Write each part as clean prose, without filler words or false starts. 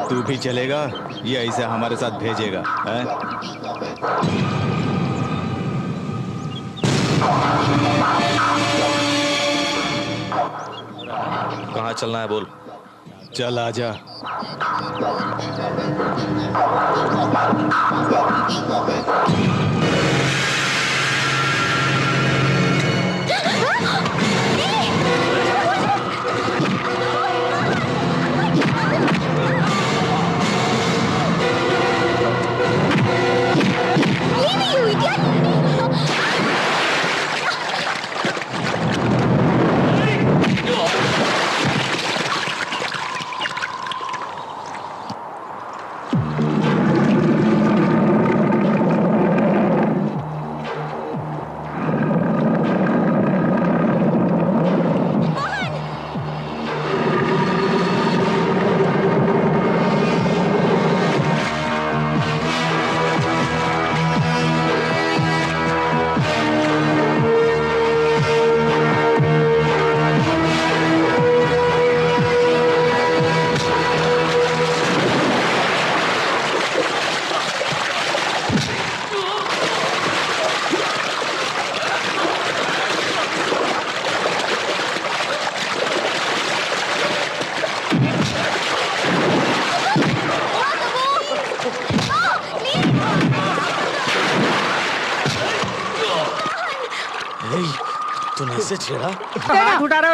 तू भी चलेगा या इसे हमारे साथ भेजेगा? कहाँ चलना है बोल। चल आजा।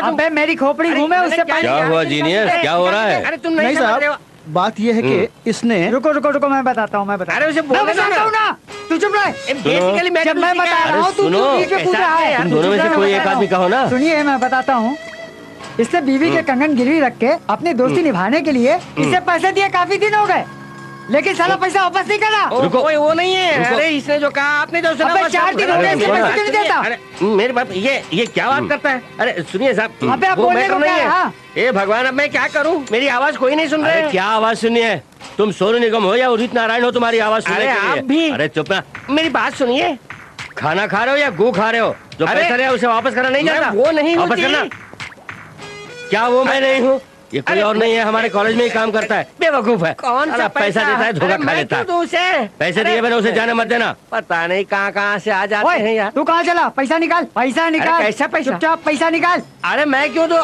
अबे मेरी खोपड़ी घूमे उससे पहले। क्या हुआ जीनियस, क्या हो रहा है? अरे तुम नहीं साहब, बात ये है कि इसने रुको रुको रुको मैं बताता हूँ अरे उसे बताता हूँ ना, तू चुप रहे। बेसिकली मैं बता रहा हूँ, तू बीच में पूछ रहा है। तुम दोनों में से कोई एक आदमी कहो ना। सुनिए मैं बताता हूँ। इसने बीवी के कंगन गिरवी रख के अपनी दोस्ती निभाने के लिए इसे पैसे दिए काफी दिन हो गए, लेकिन साला पैसा वापस नहीं करा। रुको, वो नहीं है। अरे इसने जो कहा आपने जो सुना, 4 दिन हो गए इसने पैसे क्यों नहीं देता? अरे मेरे बाप ये क्या बात करता है? अरे सुनिए साहब, अबे आप वो बोलने मैटर को नहीं क्या है? है। हाँ। ए भगवान, अब मैं क्या करूं? मेरी आवाज कोई नहीं सुन रहे। क्या आवाज सुनी है? तुम सोनू निगम हो या उदित नारायण हो? तुम्हारी आवाज सुनने अरे के लिए। आप भी। अरे चुप ना। मेरी बात सुनिए। खाना खा रहे हो या गू खा रहे हो? जो अरे, पैसा लिया उसे वापस करना नहीं जाता? वो नहीं वापस होती। करना। क्या वो मैं नहीं हूँ? ये कोई और नहीं है, हमारे कॉलेज में ही काम करता है, बेवकूफ है। कौन सा पैसा देता है, धोखा खा लेता है। पैसे दिए मैंने उसे जाने मत देना। पता नहीं कहाँ से आ जाते हैं यार। तू कहाँ चला? पैसा निकाल, पैसा निकाल। कैसा पैसा? चुपचाप पैसा निकाल। अरे मैं क्यों दो?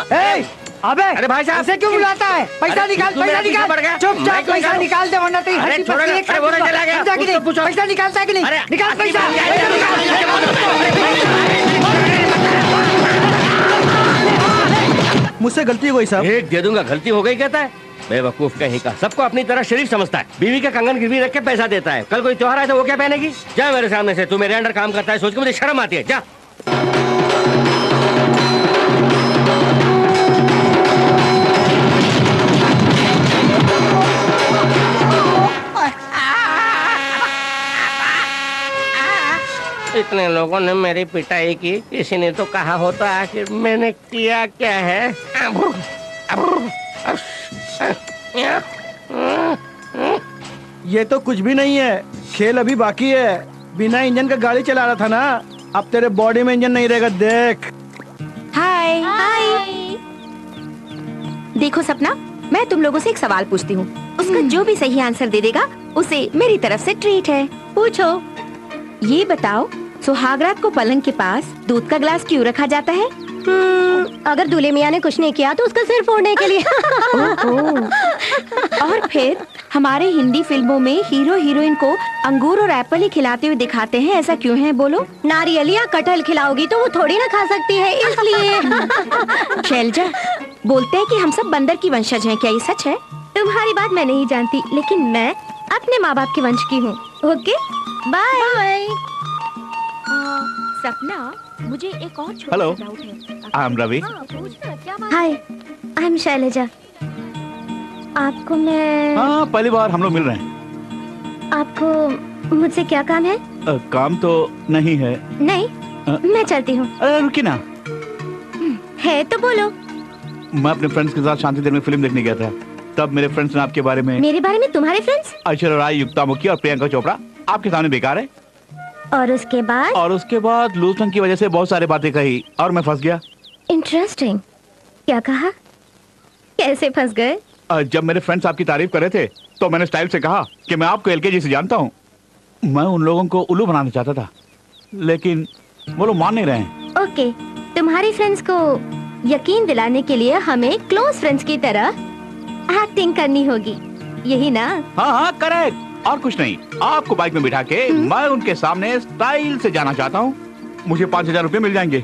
अबे अरे भाई साहब, उसे क्यों बुलाता है? पैसा निकाल, पैसा निकाल। चुपचाप पैसा निकाल दे, वरना तेरी हड्डी पसली है। पैसा निकालता है कि नहीं? निकाल पैसा। मुझसे गलती हो गई साहब। एक दे दूंगा, गलती हो गई कहता है। बेवकूफ कहीं का, सबको अपनी तरह शरीफ समझता है। बीवी का कंगन गिरवी रख के पैसा देता है। कल कोई त्योहार आए तो वो क्या पहनेगी? जा मेरे सामने से, तू मेरे अंडर काम करता है सोच के मुझे शर्म आती है। जा। इतने लोगों ने मेरी पिटाई की, किसी ने तो कहा होता आखिर मैंने किया क्या है? ये तो कुछ भी नहीं है, खेल अभी बाकी है। बिना इंजन का गाड़ी चला रहा था ना, अब तेरे बॉडी में इंजन नहीं रहेगा, देख। हाय हाय। देखो सपना, मैं तुम लोगों से एक सवाल पूछती हूँ, उसका जो भी सही आंसर दे देगा उसे मेरी तरफ से ट्रीट है। पूछो। ये बताओ, सुहागरात को पलंग के पास दूध का ग्लास क्यों रखा जाता है? अगर दूल्हे मियाँ ने कुछ नहीं किया तो उसका सिर फोड़ने के लिए। और फिर हमारे हिंदी फिल्मों में हीरो हीरोइन को अंगूर और एप्पल ही खिलाते हुए दिखाते हैं, ऐसा क्यों है बोलो? नारियल या कटहल खिलाओगी तो वो थोड़ी ना खा सकती है, इसलिए। शैलजा, बोलते हैं कि हम सब बंदर की वंशज हैं, क्या ये सच है? तुम्हारी बात मैं नहीं जानती, लेकिन मैं अपने माँ बाप के वंश की हूँ। Okay bye. सपना, मुझे एक और छोटा हेलो, सा डाउट है। I am Ravi. Hi, I am Shailja. आपको मैं हाँ, पहली बार हम लोग मिल रहे हैं। आपको मुझसे क्या काम है? काम तो नहीं है। नहीं, मैं चलती हूँ। अरे रुकी ना। है तो बोलो। मैं अपने फ्रेंड्स के साथ शांति देव में फिल्म देखने गया था, तब मेरे फ्रेंड्स ने आपके बारे में। मेरे बारे में तुम्हारे फ्रेंड्स? ऐश्वर्या राय, युक्ता मुखी और प्रियंका चोपड़ा आपके सामने बेकार है। और उसके बाद लूज टंग की वजह से बहुत सारी बातें कही और मैं फंस गया। इंटरेस्टिंग। क्या कहा? कैसे फंस गए? जब मेरे फ्रेंड्स आपकी तारीफ कर रहे थे तो मैंने स्टाइल से कहा कि मैं आपको एलकेजी से जानता हूँ। मैं उन लोगों को उल्लू बनाना चाहता था, लेकिन वो लोग मान नहीं रहे हैं। ओके, तुम्हारी फ्रेंड्स को यकीन दिलाने के लिए हमें क्लोज फ्रेंड्स की तरह एक्टिंग करनी होगी, यही ना? हाँ हाँ करेक्ट, और कुछ नहीं। आपको बाइक में बिठा के मैं उनके सामने स्टाइल से जाना चाहता हूँ। मुझे 5,000 रुपए मिल जाएंगे।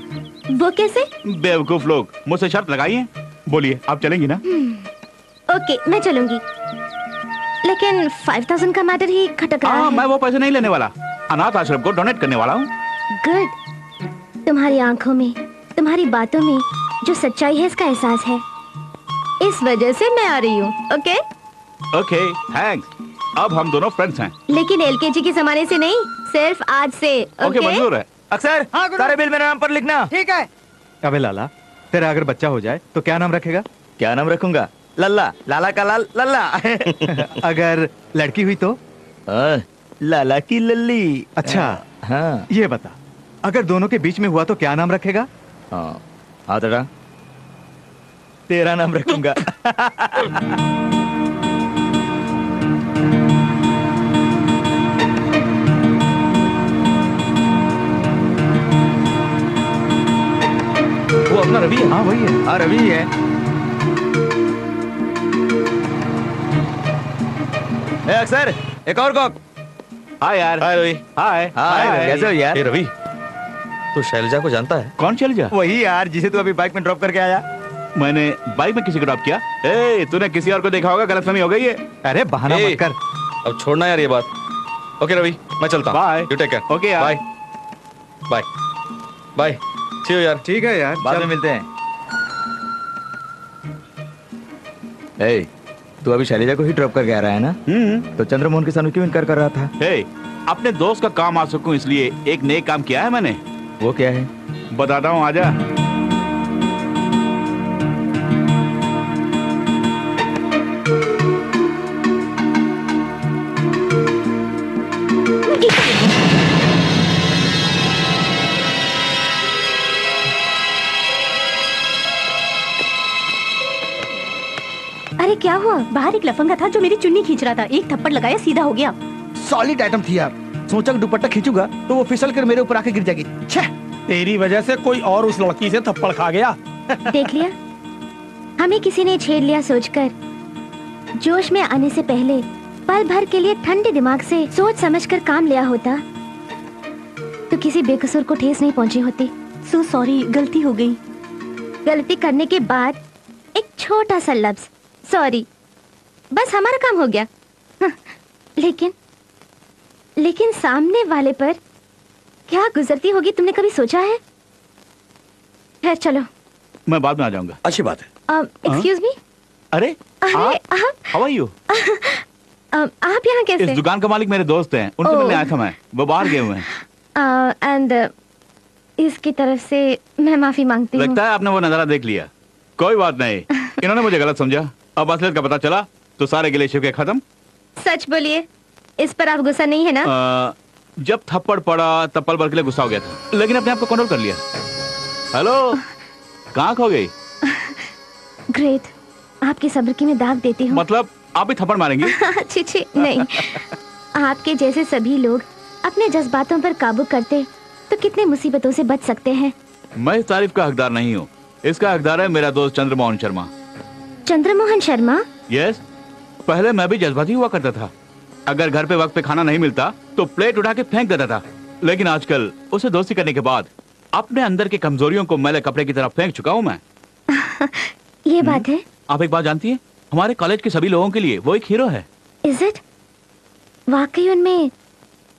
वो कैसे? बेवकूफ लोग, मुझसे शर्त लगाइए। बोलिए, आप चलेंगी ना? ओके, मैं चलूंगी, लेकिन 5,000 का मैटर ही खटक रहा है। मैं वो पैसे नहीं लेने वाला, अनाथ आश्रम को डोनेट करने वाला हूँ। गुड। तुम्हारी आंखों में, तुम्हारी बातों में जो सच्चाई है इसका एहसास है, इस वजह से मैं आ रही हूँ। Okay okay, thanks. अब हम दोनों फ्रेंड्स हैं। लेकिन एलकेजी के जमाने से नहीं, सिर्फ आज से। ओके, मंजूर है। अक्सर सारे बिल मेरे नाम पर लिखना। ठीक है। अबे लाला, तेरा अगर बच्चा हो जाए तो क्या नाम रखेगा? क्या नाम रखूंगा? लल्ला, लाला का लाल, लल्ला। अगर लड़की हुई तो? लाला की लल्ली। अच्छा, हाँ। ये बता, अगर दोनों के बीच में हुआ तो क्या नाम रखेगा? हाँ तेरा तेरा नाम रखूंगा। वो अपना रवि है। हाँ वही है। हाँ रवि है। अक्सर एक और कॉक। हाय यार। हाय रवि। हाय। हाय, कैसे हो यार? ए रवि, तू शैलजा को जानता है? कौन चल जा? वही यार जिसे तू अभी बाइक में ड्रॉप करके आया। मैंने बाइक में किसी को ड्रॉप किया? तूने किसी और को देखा होगा, गलतफहमी हो गई है। अरे बहाना मत कर। अब छोड़ना यार ये बात। ओके रवि, मैं चलता हूँ। Bye. You take care. Okay यार। Bye bye bye. See you यार। ठीक है यार, बाद में मिलते हैं। ए, तू अभी शैलजा को ही ड्रॉप करके आ रहा है ना? तो चंद्रमोहन के सामने क्यों इनकार कर रहा था? अपने दोस्त का काम आ सकूं इसलिए एक नए काम किया है मैंने। वो क्या है? बताता हूँ, आजा। अरे क्या हुआ? बाहर एक लफंगा था जो मेरी चुन्नी खींच रहा था, एक थप्पड़ लगाया, सीधा हो गया। सॉलिड आइटम थी यार। सोचा कि दुपट्टा खींचूंगा तो वो फिसल कर मेरे ऊपर आके गिर जाएगी। छह, तेरी वजह से कोई और उस लड़की से थप्पड़ खा गया। देख लिया, हमें किसी ने छेड़ लिया सोचकर। जोश में आने से पहले पल भर के लिए ठंडे दिमाग से सोच समझकर काम लिया होता तो किसी बेकसूर को ठेस नहीं पहुंची होती। सो सॉरी, गलती हो गई। गलती करने के बाद एक छोटा सा लफ्ज सॉरी, बस हमारा काम हो गया। लेकिन सामने वाले पर क्या गुजरती होगी तुमने कभी सोचा है? खैर चलो, मैं बाद में आ जाऊंगा। अच्छी बात है। Excuse me. अरे आप हाउ आर यू? आप यहाँ कैसे? इस दुकान का मालिक मेरे दोस्त हैं, उनसे मिलने आया था मैं। वो बाहर गए हुए हैं। एंड इसकी तरफ से मैं माफी मांगती हूँ। लगता है आपने वो नजारा देख लिया। कोई बात नहीं, इन्होंने मुझे गलत समझा। अब असलियत का पता चला तो सारे गिले शिकवे खत्म। सच बोलिए, इस पर आप गुस्सा नहीं है ना? जब थप्पड़ पड़ा तब पल भर के लिए गुस्सा हो गया था, लेकिन अपने आप को कंट्रोल कर लिया। हेलो, कहाँ खो गई? ग्रेट, आपकी सब्र की मैं दाग देती हूँ। मतलब आप भी थप्पड़ मारेंगी? छी नहीं। आपके जैसे सभी लोग अपने जज्बातों पर काबू करते तो कितने मुसीबतों से बच सकते हैं। मैं इस तारीफ का हकदार नहीं हूँ, इसका हकदार है मेरा दोस्त चंद्रमोहन शर्मा। चंद्रमोहन शर्मा? यस, पहले मैं भी जज्बाती हुआ करता था। अगर घर पे वक्त पे खाना नहीं मिलता तो प्लेट उठा के फेंक देता था, लेकिन आजकल उसे दोस्ती करने के बाद अपने अंदर की कमजोरियों को मैले कपड़े की तरह फेंक चुका हूँ मैं। ये बात है। आप एक बात जानती हैं, हमारे कॉलेज के सभी लोगों के लिए वो एक हीरो है। Is it? वाकई उनमें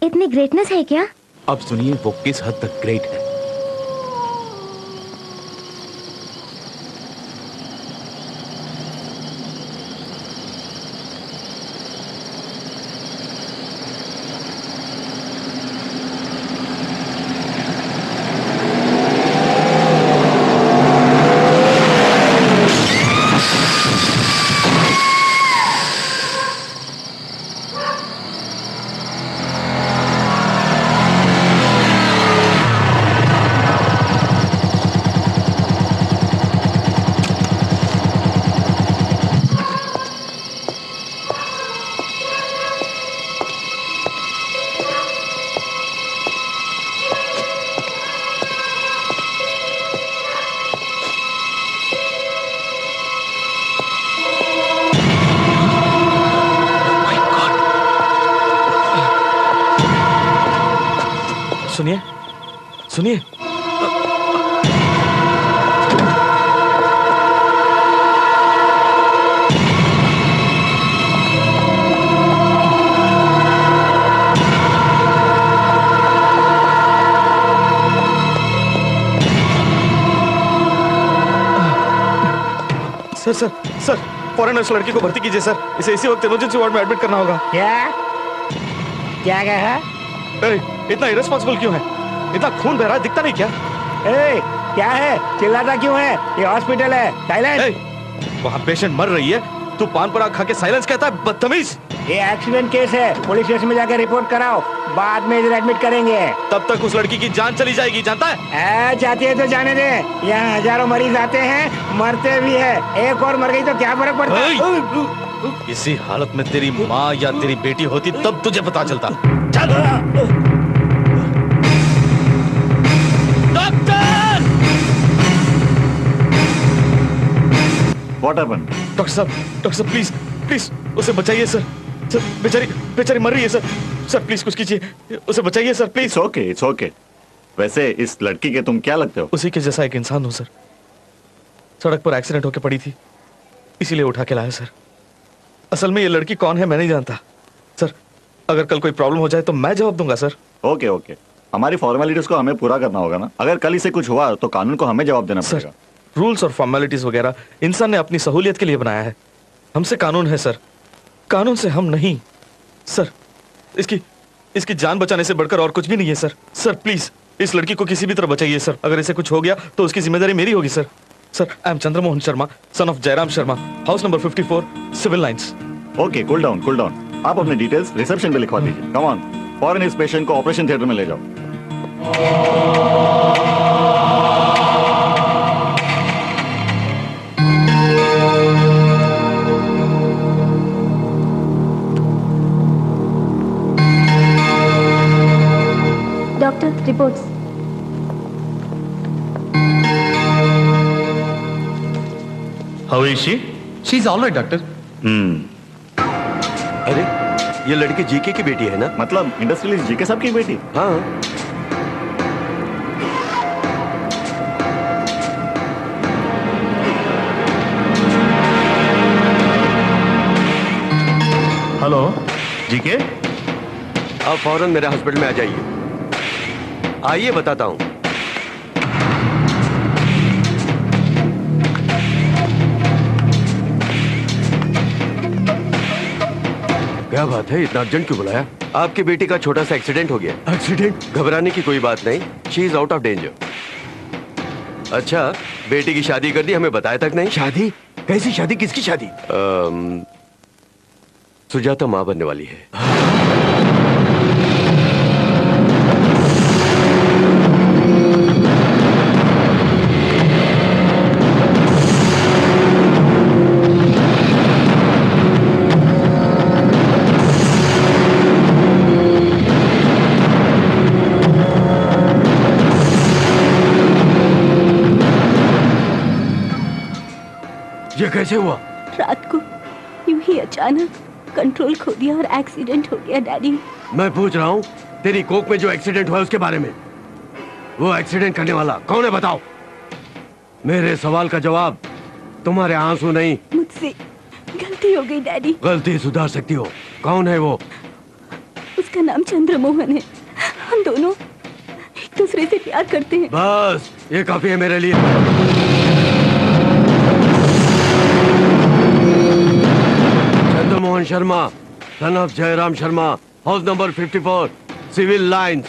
इतनी ग्रेटनेस है क्या? अब सुनिए वो किस हद तक ग्रेट है। सुनिए सुनिए। सर सर सर फौरन उस लड़की को भर्ती कीजिए सर, इसे इसी वक्त इमरजेंसी वार्ड में एडमिट करना होगा। क्या क्या कहा? इतना इरेस्पॉन्सिबल क्यों है? इतना खून बह रहा है, दिखता नहीं क्या? क्या है, चिल्लाता क्यों है? ये हॉस्पिटल है, साइलेंस। वहाँ पेशेंट मर रही है, तू पान पराग खा के साइलेंस कहता है, बदतमीज। ये एक्सीडेंट केस है, पुलिस स्टेशन में जाकर रिपोर्ट कराओ, बाद में इधर एडमिट करेंगे। तब तक उस लड़की की जान चली जाएगी, जानता है? जाती है तो जाने दे, यहाँ हजारों मरीज आते हैं, मरते भी है, एक और मर गई तो क्या फर्क पड़ता है? इसी हालत में तेरी माँ या तेरी बेटी होती तब तुझे पता चलता। चल। What happened? डॉक्टर साहब प्लीज प्लीज उसे बचाइए सर। सर बेचारी मर रही है सर। सर प्लीज कुछ कीजिए, उसे बचाइए सर प्लीज। It's okay. वैसे इस लड़की के तुम क्या लगते हो? उसी के जैसा एक इंसान हूँ सर। सड़क पर एक्सीडेंट होकर पड़ी थी, इसीलिए उठा के लाया सर। असल में ये लड़की कौन है मैं नहीं जानता सर। अगर कल कोई प्रॉब्लम हो जाए तो मैं जवाब दूंगा सर। ओके हमारी फॉर्मेलिटीज को हमें पूरा करना होगा ना। अगर कल इसे कुछ हुआ तो कानून को हमें जवाब देना पड़ेगा। रूल्स और फॉर्मेलिटीज वगैरह इंसान ने अपनी सहूलियत के लिए बनाया है। हमसे कानून है सर, कानून से हम नहीं। सर इसकी जान बचाने से बढ़कर और कुछ भी नहीं है सर। सर प्लीज इस लड़की को किसी भी तरह बचाइए सर। अगर इसे कुछ हो गया तो उसकी जिम्मेदारी मेरी होगी sir. Sir I am Chandramohan Sharma, son of Jayram Sharma, house number 54, Civil Lines. Okay cool down. आप अपने डिटेल्स रिसेप्शन पे लिखवा दीजिए। कम ऑन, फौरन इस पेशेंट को ऑपरेशन थिएटर में ले जाओ। Doctor reports. How is she? She is alright doctor. अरे ये लड़की जीके की बेटी है ना? मतलब इंडस्ट्रियलिस्ट जीके साहब की बेटी? हाँ। हेलो जीके, आप फौरन मेरे हॉस्पिटल में आ जाइए। आइए बताता हूँ। क्या बात है, इतना अर्जेंट क्यों बुलाया? आपकी बेटी का छोटा सा एक्सीडेंट हो गया। एक्सीडेंट? घबराने की कोई बात नहीं, she is out of danger. अच्छा, बेटी की शादी कर दी, हमें बताया तक नहीं। शादी? कैसी शादी? किसकी शादी? सुजाता मां बनने वाली है। ये कैसे हुआ? रात को यूं ही अचानक कंट्रोल खो दिया और एक्सीडेंट हो गया डैडी। मैं पूछ रहा हूँ तेरी कोक में जो एक्सीडेंट हुआ उसके बारे में। वो एक्सीडेंट करने वाला कौन है बताओ। मेरे सवाल का जवाब, तुम्हारे आंसू नहीं। मुझसे गलती हो गई डैडी। गलती सुधार सकती हो। कौन है वो? उसका नाम चंद्रमोहन है। हम दोनों एक दूसरे से प्यार करते हैं। बस ये काफी है मेरे लिए। Chandramohan Sharma, son of Jayram Sharma, house number 54, Civil Lines.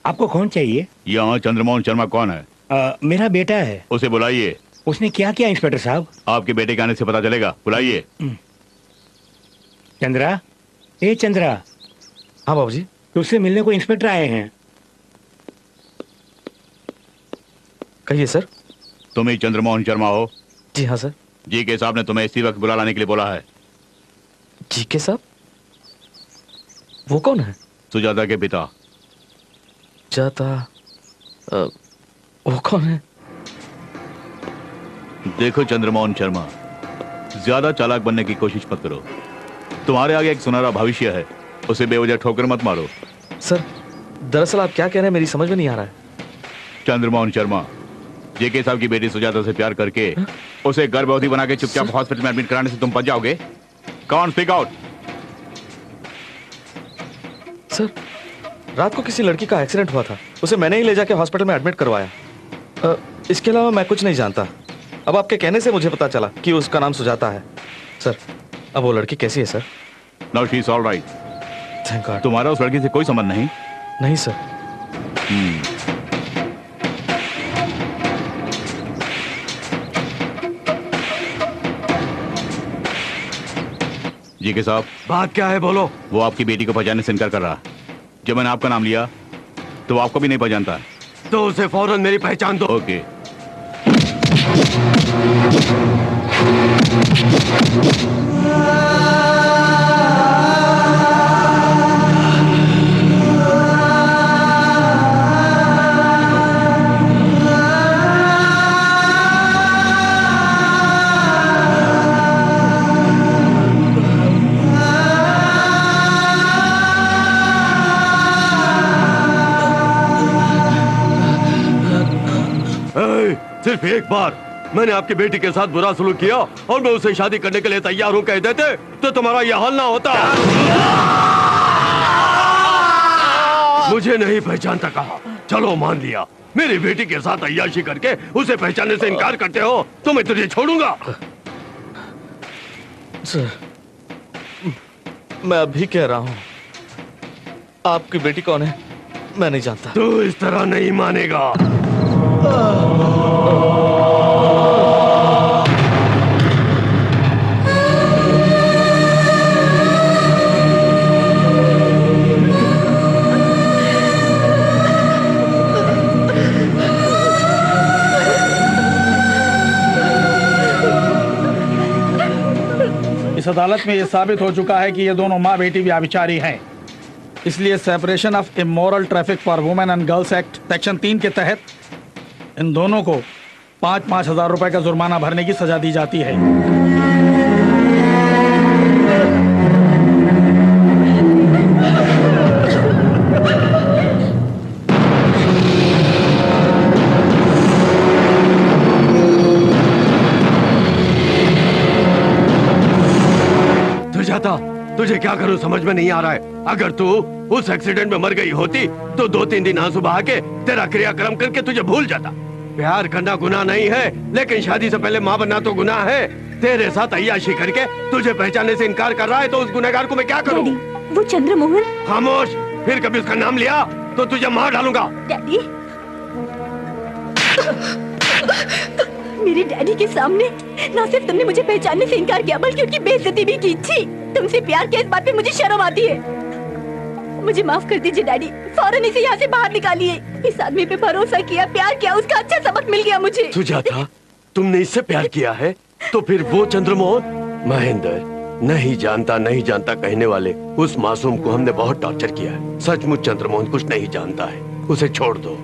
आपको कौन चाहिए? यहाँ चंद्रमोहन शर्मा कौन है? मेरा बेटा है। उसे बुलाइए। उसने क्या किया इंस्पेक्टर साहब? आपके बेटे के आने से पता चलेगा, बुलाइए। चंद्रा, ए चंद्रा। हाँ बाबूजी। तुझसे मिलने को इंस्पेक्टर आए हैं। कहिए सर। तुम ही चंद्रमोहन शर्मा हो? जी हाँ सर। जी के साहब ने तुम्हें इसी वक्त बुला लाने के लिए बोला है। जी के साहब? वो कौन है? सुजाता के पिता। जाता वो कौन है? देखो चंद्रमोहन शर्मा, ज्यादा चालाक बनने की कोशिश मत करो। तुम्हारे आगे एक सुनहरा भविष्य है, उसे बेवजह ठोकर मत मारो। सर, दरअसल आप क्या कह रहे हैं, मेरी समझ में नहीं आ रहा है। चंद्रमोहन शर्मा, जेके साहब की बेटी सुजाता से प्यार करके उसे गर्भवती बना के चुपचाप हॉस्पिटल में एडमिट कराने से तुम बच जाओगे? कौन स्पीक आउट? सर, रात को किसी लड़की का एक्सीडेंट हुआ था, उसे मैंने ही ले जाके हॉस्पिटल में एडमिट करवाया। इसके अलावा मैं कुछ नहीं जानता। अब आपके कहने से मुझे पता चला कि उसका नाम सुजाता है। सर, अब वो लड़की कैसी है sir? Now she is all right. Thank God. तुम्हारा उस लड़की से कोई संबंध नहीं? नहीं सर। जेके साहब, बात क्या है, बोलो। वो आपकी बेटी को पहचानने से इनकार कर रहा। जब मैंने आपका नाम लिया तो वो आपको भी नहीं पहचानता। तो उसे फौरन मेरी पहचान दो। ओके। सिर्फ एक बार मैंने आपकी बेटी के साथ बुरा सलूक किया और मैं उसे शादी करने के लिए तैयार हूं कह देते तो तुम्हारा यह हाल ना होता। मुझे नहीं पहचानता कहा, चलो मान लिया। मेरी बेटी के साथ अय्याशी करके उसे पहचानने से इनकार करते हो तो मैं तुझे छोड़ूंगा। सर, मैं अभी कह रहा हूं, आपकी बेटी कौन है मैं नहीं जानता। तू इस तरह नहीं मानेगा। इस अदालत में यह साबित हो चुका है कि ये दोनों माँ बेटी व्यभिचारी हैं। इसलिए separation of immoral traffic for women and girls act section 3 के तहत इन दोनों को 5-5 हजार रुपए का जुर्माना भरने की सजा दी जाती है। सुजाता, तुझे क्या करूं समझ में नहीं आ रहा है। अगर तू उस एक्सीडेंट में मर गई होती तो 2-3 दिन आंसू बहा के तेरा क्रियाक्रम करके तुझे भूल जाता। प्यार करना गुनाह नहीं है, लेकिन शादी से पहले माँ बनना तो गुनाह है। तेरे साथ अय्याशी करके तुझे पहचानने से इनकार कर रहा है तो उस गुनहगार को मैं क्या करूं? वो चंद्रमोहन। खामोश, फिर कभी उसका नाम लिया तो तुझे मार डालूंगा। डैडी, मेरे डैडी के सामने ना सिर्फ तुमने मुझे पहचानने से इनकार किया बल्कि उनकी बेइज्जती भी की। छी, तुमसे प्यार के इस बात पे मुझे शर्म आती है। मुझे माफ कर दीजिए डैडी, फौरन इसे यहाँ से बाहर निकालिए। इस आदमी पे भरोसा किया, प्यार किया, उसका अच्छा सबक मिल गया मुझे। सुजाता, तुमने इससे प्यार किया है तो फिर वो चंद्रमोहन? महेंद्र, नहीं जानता कहने वाले उस मासूम को हमने बहुत टॉर्चर किया है। सचमुच चंद्रमोहन कुछ नहीं जानता है, उसे छोड़ दो।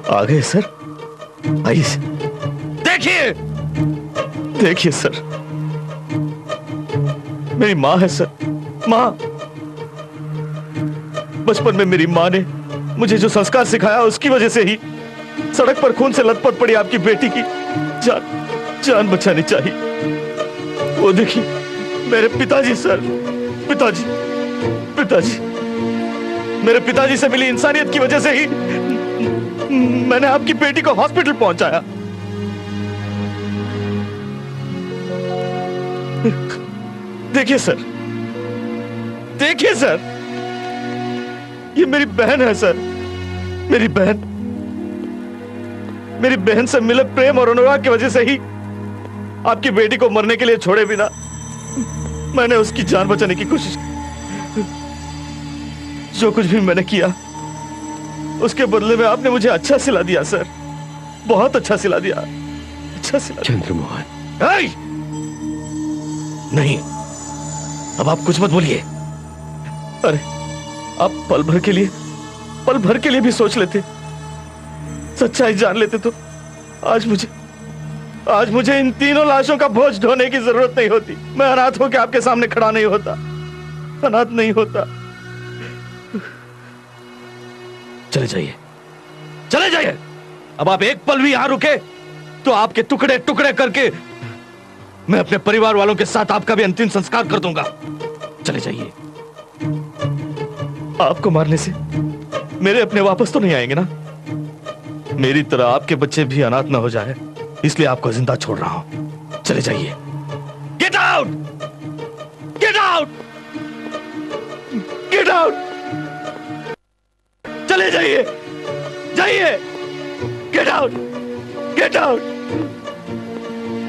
आ गए सर, आइए सर। देखिए देखिए सर, मेरी माँ है सर, माँ। बचपन में मेरी माँ ने मुझे जो संस्कार सिखाया उसकी वजह से ही सड़क पर खून से लथपथ पड़ी आपकी बेटी की जान बचानी चाहिए। वो देखिए मेरे पिताजी सर, पिताजी मेरे पिताजी से मिली इंसानियत की वजह से ही मैंने आपकी बेटी को हॉस्पिटल पहुंचाया। देखिए सर, ये मेरी बहन है सर, मेरी बहन से मिले प्रेम और अनुराग की वजह से ही आपकी बेटी को मरने के लिए छोड़े बिना मैंने उसकी जान बचाने की कोशिश की। जो कुछ भी मैंने किया उसके बदले में आपने मुझे अच्छा सिला दिया सर, बहुत अच्छा सिला दिया, अच्छा सिला। चंद्रमोहन, नहीं, अब आप कुछ मत बोलिए। अरे आप पल भर के लिए भी सोच लेते, सच्चाई जान लेते तो आज मुझे इन तीनों लाशों का बोझ ढोने की जरूरत नहीं होती। मैं अनाथ होकर आपके सामने खड़ा नहीं होता, अनाथ नहीं होता। चले जाइए। अब आप एक पल भी यहां रुके तो आपके टुकड़े टुकड़े करके मैं अपने परिवार वालों के साथ आपका भी अंतिम संस्कार कर दूंगा। चले जाइए। आपको मारने से मेरे अपने वापस तो नहीं आएंगे ना? मेरी तरह आपके बच्चे भी अनाथ ना हो जाए, इसलिए आपको जिंदा छोड़ रहा हूं। चले जाइए। Get out, get out, get out. चले जाइए, get out, get out,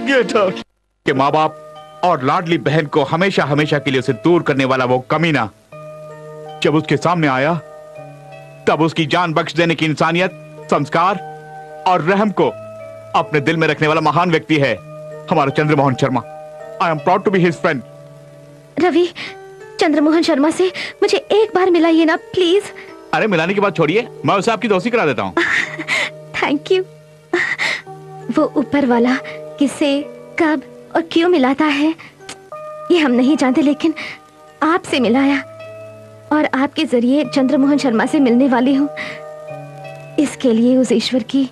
get out. के माँ बाप और लाडली बहन को हमेशा हमेशा के लिए उसे दूर करने वाला वो कमीना जब उसके सामने आया तब उसकी जान बख्श देने की इंसानियत, संस्कार और रहम को अपने दिल में रखने वाला महान व्यक्ति है हमारा Chandramohan Sharma. I am proud to be his friend. Ravi, Chandramohan Sharma से मुझे एक बार मिलाइए ना प्लीज। अरे मिलाने की बात छोड़िए, मैं उसे आपकी दोस्ती करा देता हूँ। Thank you. वो ऊपर वाला किसे, कब और क्यों मिलाता है ये हम नहीं जानते, लेकिन आपसे मिलाया और आपके जरिए चंद्रमोहन शर्मा से मिलने वाली हूँ। इसके लिए उस ईश्वर की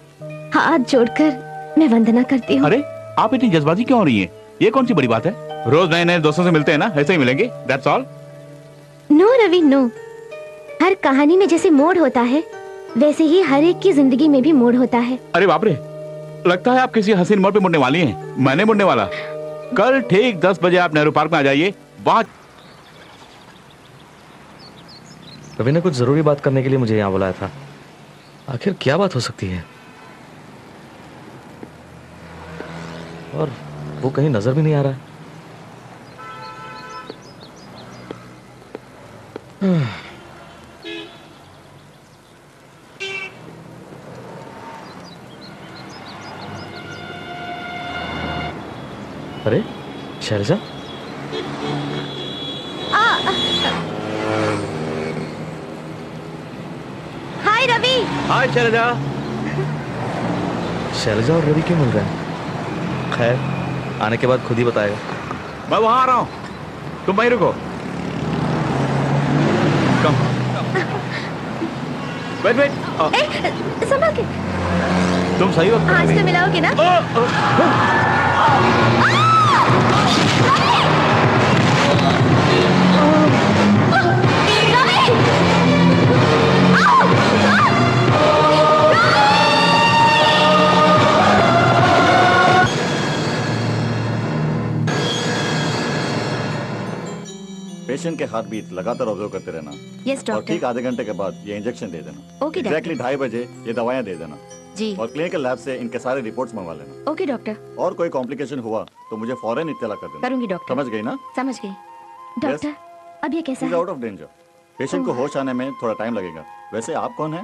हाथ जोड़कर मैं वंदना करती हूँ। अरे आप इतनी जज्बाती क्यों हो रही हैं? ये कौन सी बड़ी बात है? रोज नए नए दोस्तों से मिलते हैं ना, ऐसे ही मिलेंगे, that's all. No Ravi no, हर कहानी में जैसे मोड़ होता है वैसे ही हर एक की जिंदगी में भी मोड़ होता है। अरे बाप रे, लगता है आप किसी हसीन मोड़ पे मुड़ने वाली हैं। मैं नहीं मुड़ने वाला। कल ठीक 10 बजे आप नेहरू पार्क में आ जाइए। वहाँ रवि ने कुछ जरूरी बात करने के लिए मुझे यहाँ बुलाया था। आखिर क्या बात हो सकती है? और वो कहीं नजर भी नहीं आ रहा है। अरे शैलजा, हाय रवि। हाय शैलजा। शैलजा और रवि क्यों मिल रहे हैं? खैर, आने के बाद खुद ही बताएगा। मैं वहां आ रहा हूँ, तुम वहीं रुको। कम। वेट संभल के। तुम सही वक्त आज तो मिलाओगे ना? रवि! पेशेंट के हार्ट बीट लगातार ऑब्जर्व करते रहना। यस और डॉक्टर। ठीक आधे घंटे के बाद ये इंजेक्शन दे देना। ओके एग्जैक्टली 2:30 बजे ये दवाइयाँ दे देना। जी। और क्लिनिकल लैब से इनके सारे रिपोर्ट्स मंगवा लेना। Okay doctor. और कोई कॉम्प्लिकेशन हुआ तो मुझे फौरन इत्तला कर देना। करूंगी डॉक्टर। समझ गई ना? समझ गई। डॉक्टर अब ये कैसा इज है? Out of danger. पेशेंट को होश आने में थोड़ा टाइम लगेगा। वैसे आप कौन है?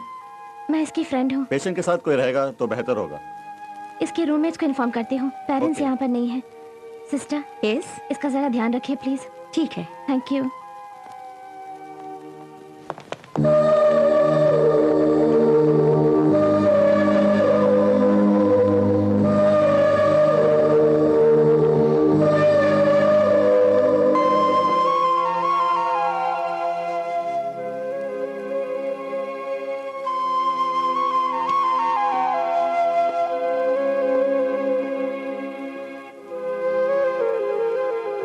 मैं इसकी फ्रेंड हूँ। पेशेंट के साथ कोई रहेगा तो बेहतर होगा। इसके रूममेट्स को इन्फॉर्म करती हूँ। पेरेंट्स यहाँ पर नहीं है। सिस्टर यस, इसका जरा ध्यान रखिए प्लीज। ठीक है। Thank you.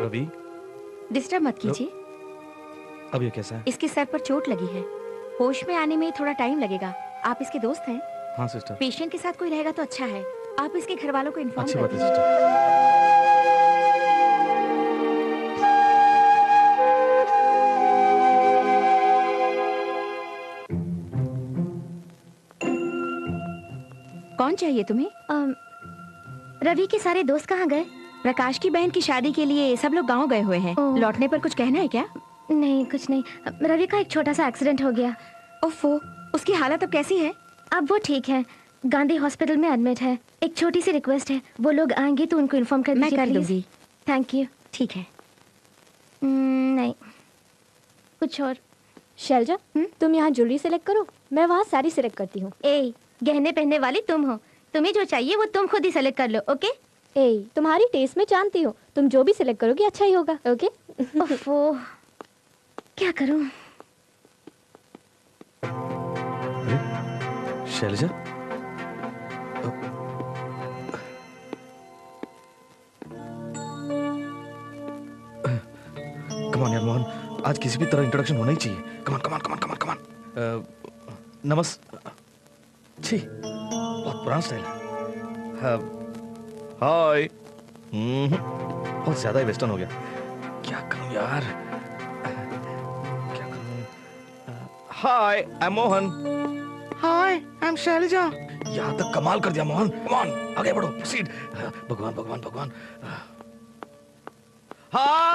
रवि, डिस्टर्ब मत कीजिए। अब ये कैसा है? इसके सर पर चोट लगी है, होश में आने में थोड़ा टाइम लगेगा। आप इसके दोस्त हैं? हाँ सिस्टर। पेशेंट के साथ कोई रहेगा तो अच्छा है। आप इसके घर वालों को इन्फॉर्म अच्छी कर बात है दीजिए। सिस्टर। कौन चाहिए तुम्हें? रवि के सारे दोस्त कहाँ गए? प्रकाश की बहन की शादी के लिए सब लोग गांव गए हुए हैं। लौटने पर कुछ कहना है क्या? नहीं कुछ नहीं। रवि का एक छोटा सा एक्सीडेंट हो गया। ओफो, उसकी हालत अब कैसी है? अब वो ठीक है, गांधी हॉस्पिटल में एडमिट है। एक छोटी सी रिक्वेस्ट है, वो लोग आएंगे तो उनको इन्फॉर्म कर मैं दीजिए कर प्लीज। दूंगी। Thank you. ठीक है। नहीं कुछ और। शैलजा, तुम यहाँ ज्वेलरी सेलेक्ट करो, मैं वहाँ साड़ी सेलेक्ट करती हूँ। ए, गहने पहनने वाली तुम हो, तुम्हें जो चाहिए वो तुम खुद ही सेलेक्ट कर लो। ओके? ए, तुम्हारी टेस्ट में जानती हो, तुम जो भी सिलेक्ट करोगी अच्छा ही होगा। ओके? ओफो, क्या करूं? शैलजा, कमान यार मोहन, आज किसी भी तरह इंट्रोडक्शन होना ही चाहिए। कमान कमान कमान कमान कमान। छी, बहुत पुराना स्टाइल है। हाय। बहुत ज्यादा ही वेस्टर्न हो गया। क्या करूं यार? क्या करूं? Hi, I am Mohan. Hi, I am Shailaja. यहाँ तक कमाल कर दिया मोहन। कमान, आगे बढ़ो, प्रोसीड। भगवान भगवान भगवान।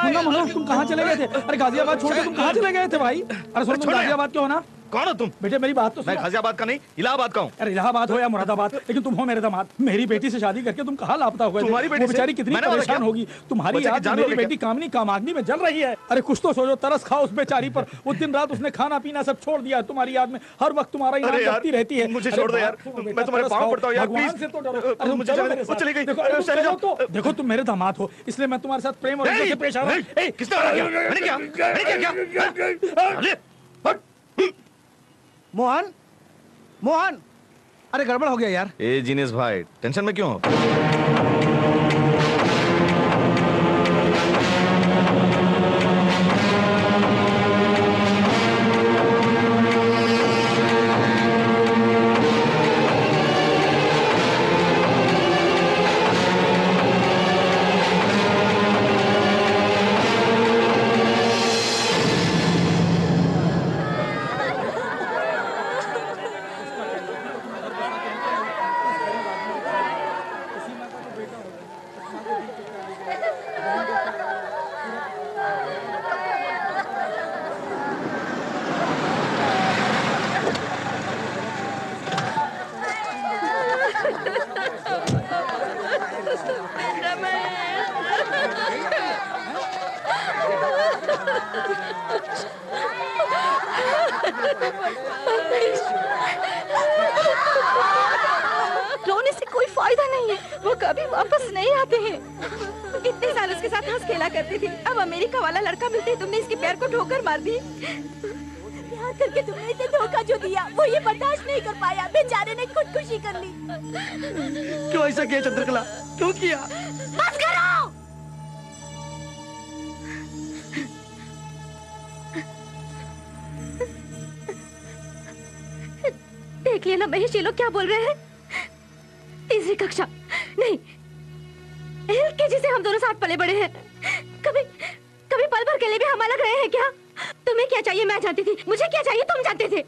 मुन्ना मुन्ना, तुम कहाँ चले गए थे? अरे गाजियाबाद छोड़ के तुम कहाँ चले गए थे भाई? अरे सुनो, तुम गाजियाबाद के हो ना? कौन हो तुम? बेटे मेरी बात तो सुनो। मैं गाजियाबाद का नहीं, इलाहाबाद का हूँ। अरे इलाहाबाद हो या मुरादाबाद, लेकिन तुम हो मेरे दामाद। मेरी बेटी से शादी करके तुम कहाँ लापता हुए थे? तुम्हारी बेटी वो बेचारी से? कितनी मैंने वादा परेशान किया? होगी। तुम्हारी बच्चे की याद में जान मेरी लोगे बेटी कामनी कामाग्नि में जल रही है। अरे कुछ तो सोचो, तरस खाओ उस बेचारी पर। वो दिन रात उसने खाना पीना सब छोड़ दिया तुम्हारी याद में, हर वक्त तुम्हारा ही नाम अरे यार, जपती रहती है। मुझे अरे छोड़ दो यार, बाप रे, मैं बेटा, तुम्हारे तरस पाँव खाओ, पड़ता हूँ यार, भगवान प्लीज। से तो डरो। अरे तुम मुझे चलो जाने दो, मेरे वो साथ। चली गई। देखो, अरे तुम शैलजा। चलो तो। देखो तुम मेरे दामाद हो, इसलिए मैं तुम्हारे साथ प्रेम और इज्जत से पेश आ रहा हूँ। किसने मना किया? मैंने क्या? मैंने क्या? अरे, मोहन, मोहन, अरे गड़बड़ हो गया यार। ए जीनियस भाई, टेंशन में क्यों हो? रोने से कोई फायदा नहीं है, वो कभी वापस नहीं आते हैं। इतने साल उसके साथ हंस खेला करती थी, अब अमेरिका वाला लड़का मिलते ही तुमने इसके पैर को ठोकर मार दी। प्यार करके तुमने इसे धोखा जो दिया, वो ये बर्दाश्त नहीं कर पाया। बेचारे ने खुदकुशी कर ली। क्यों ऐसा किया चंद्रकला? क्यों किया? बस करो। देख लिया ना महेश, ये लोग क्या बोल रहे हैं? तीसरी कक्षा नहीं, LKG से हम दोनों साथ पले बड़े हैं। कभी कभी पल भर के लिए भी हम अलग रहे हैं क्या? तुम्हें क्या चाहिए मैं जानती थी, मुझे क्या चाहिए तुम जानते थे,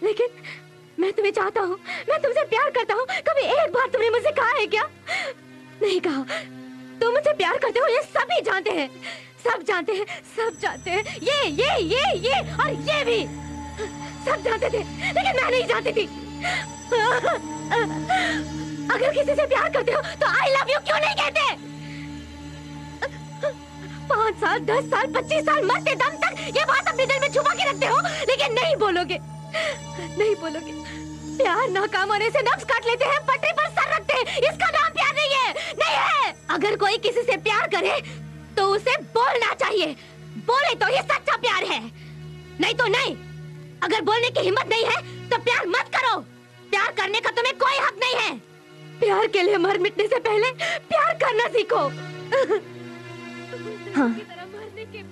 लेकिन मैं तुम्हें चाहता हूँ, मैं तुमसे प्यार करता हूँ। कभी एक बार तुमने मुझसे कहा है क्या? नहीं कहा। तुम मुझसे प्यार करते हो ये सभी जानते हैं, सब जानते हैं, सब जानते हैं। ये और ये भी सब जानते थे, लेकिन मैं नहीं जानती थी। अगर किसी से प्यार करते हो तो आई लव यू क्यों नहीं कहते? 5 साल, 10 साल, 25 साल मरते दम तक ये बात अपने दिल में छुपा के रखते हो, लेकिन नहीं बोलोगे, नहीं बोलोगे। प्यार नाकाम होने से नफ्स काट लेते हैं, पटरी पर सर रखते हैं। इसका नाम प्यार नहीं है, नहीं है। अगर कोई किसी से प्यार करे तो उसे बोलना चाहिए, बोले तो ये सच्चा प्यार है, नहीं तो नहीं। अगर बोलने की हिम्मत नहीं है तो प्यार मत करो। प्यार करने का तुम्हें कोई हक नहीं है। प्यार के लिए मर मिटने से पहले प्यार करना सीखो। हाँ,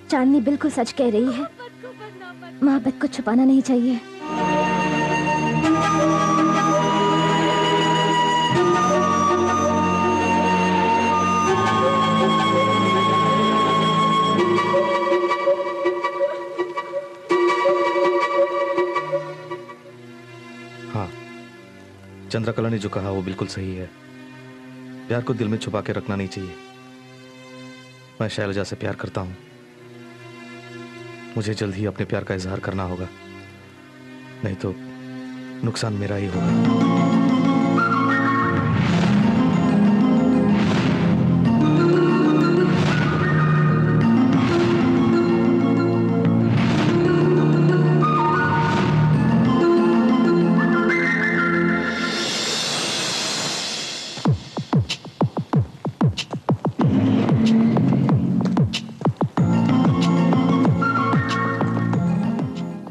चांदनी बिल्कुल सच कह रही है। मोहब्बत को छुपाना नहीं चाहिए। हाँ, चंद्रकला ने जो कहा वो बिल्कुल सही है। प्यार को दिल में छुपा के रखना नहीं चाहिए। मैं शैलजा से प्यार करता हूं। मुझे जल्द ही अपने प्यार का इजहार करना होगा, नहीं तो नुकसान मेरा ही होगा।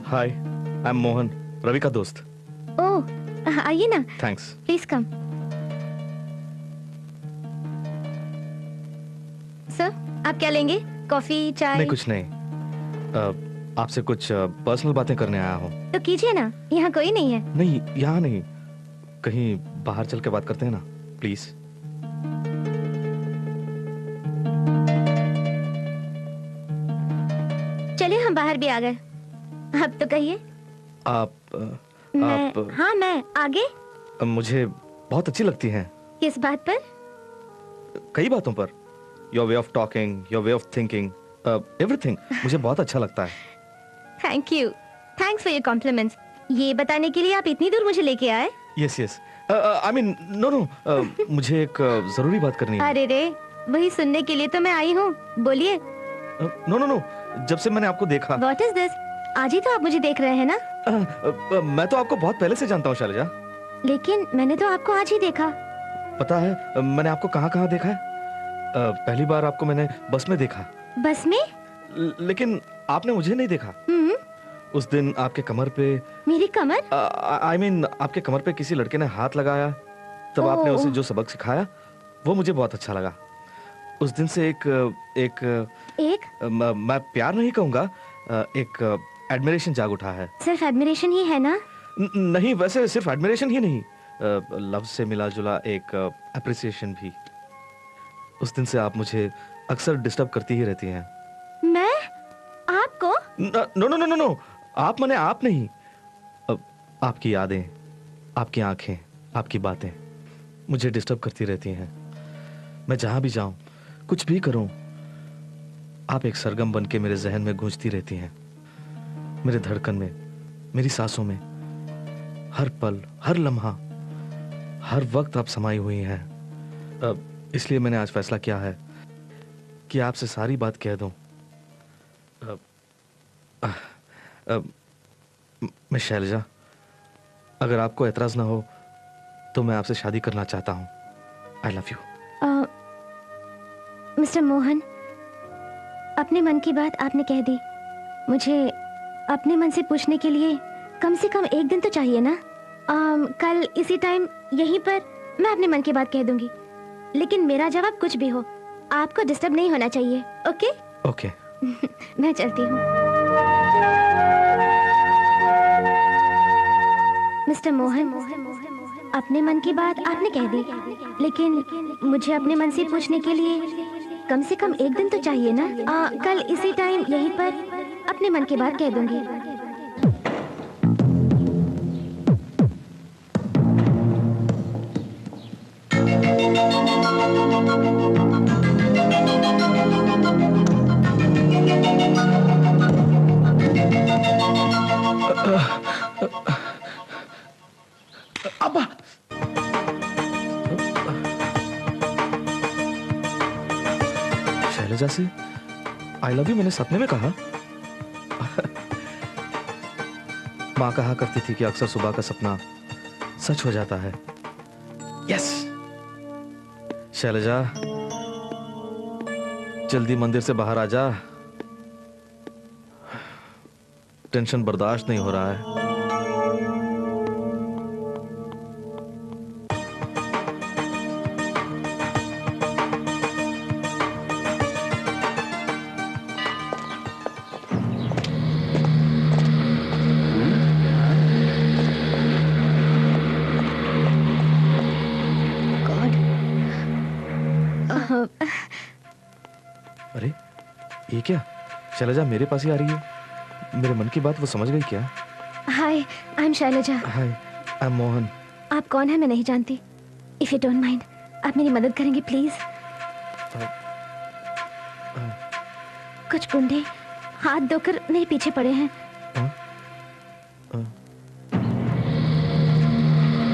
हाय, आई एम मोहन, रवि का दोस्त। ओह, आइए ना। थैंक्स। Please come. सर, आप क्या लेंगे? कॉफी, चाय? नहीं, कुछ नहीं। आपसे कुछ पर्सनल बातें करने आया हूँ। तो कीजिए ना, यहाँ कोई नहीं है। नहीं, यहाँ नहीं, कहीं बाहर चल के बात करते हैं ना, प्लीज। चलिए, हम बाहर भी आ गए। अब तो कहिए। आप हाँ, मैं आगे। मुझे बहुत अच्छी लगती हैं। किस बात पर? कई बातों पर। Your way of talking, your way of thinking, everything मुझे बहुत अच्छा लगता है। Thank you, thanks for your compliments. ये बताने के लिए आप इतनी दूर मुझे लेके आए? Yes yes, I mean no, मुझे एक जरूरी बात करनी है। अरे रे, वही सुनने के लिए तो मैं आई हूँ, बोलिए। नो, जब से मैंने आपको देखा। What is this? आज ही तो आप मुझे देख रहे हैं ना? मैं तो आपको बहुत पहले से जानता हूँ शैलजा। लेकिन मैंने तो आपको आज ही देखा। पता है मैंने आपको कहाँ कहाँ देखा है? पहली बार आपको मैंने बस में देखा। बस में? लेकिन आपने मुझे नहीं देखा। उस दिन आपके कमर पे। मेरी कमर? आई मीन आपके कमर पे किसी लड़के ने हाथ लगाया, तब आपने उसे जो सबक सिखाया वो मुझे बहुत अच्छा लगा। उस दिन से एक मैं प्यार नहीं कहूँगा, एक एडमिरेशन जाग उठा है। सिर्फ एडमिरेशन ही है ना? नहीं, वैसे सिर्फ एडमिरेशन ही नहीं, लव से मिला जुला एक अप्रिसिएशन भी। उस दिन से आप मुझे अक्सर डिस्टर्ब करती ही रहती हैं। मैं आपको? नो, आप माने आप नहीं, आपकी यादें, आपकी आंखें, आपकी बातें मुझे डिस्टर्ब करती रहती हैं। मैं जहां भी जाऊं, कुछ भी करूं, आप एक सरगम बन के मेरे जहन में गूंजती रहती हैं। मेरे धड़कन में, मेरी सांसों में, हर पल, हर लम्हा, हर वक्त आप समाई हुई हैं। इसलिए मैंने आज फैसला किया है कि आपसे सारी बात कह दूं। मैं शैलजा, अगर आपको एतराज ना हो तो मैं आपसे शादी करना चाहता हूं। I love you. Mister Mohan, अपने मन की बात आपने कह दी। मुझे अपने मन से पूछने के लिए कम से कम एक दिन तो चाहिए ना? कल इसी टाइम यहीं पर मैं अपने मन की बात कह दूंगी, लेकिन मेरा जवाब कुछ भी हो, आपको डिस्टर्ब नहीं होना चाहिए। ओके? ओके। मैं चलती हूँ। मिस्टर मोहन, अपने मन की बात आपने कह दी, लेकिन मुझे अपने मन से पूछने के लिए कम से कम एक दिन तो चाहिए ना। कल इसी टाइम यहीं पर अपने मन की बात कह दूंगी। अब्बा शैलजा से आई लव यू मैंने सपने में कहा। माँ कहा करती थी कि अक्सर सुबह का सपना सच हो जाता है। यस शैलजा, जल्दी मंदिर से बाहर आ जा, टेंशन बर्दाश्त नहीं हो रहा है। अरे ये क्या, शैलजा मेरे पास ही आ रही है। मेरे मन की बात वो समझ गई क्या? Hi, I am Shailaja. Hi, I am Mohan. आप कौन है मैं नहीं जानती। इफ यू डोंट माइंड, आप मेरी मदद करेंगे प्लीज? कुछ गुंडे हाथ धोकर मेरे पीछे पड़े हैं।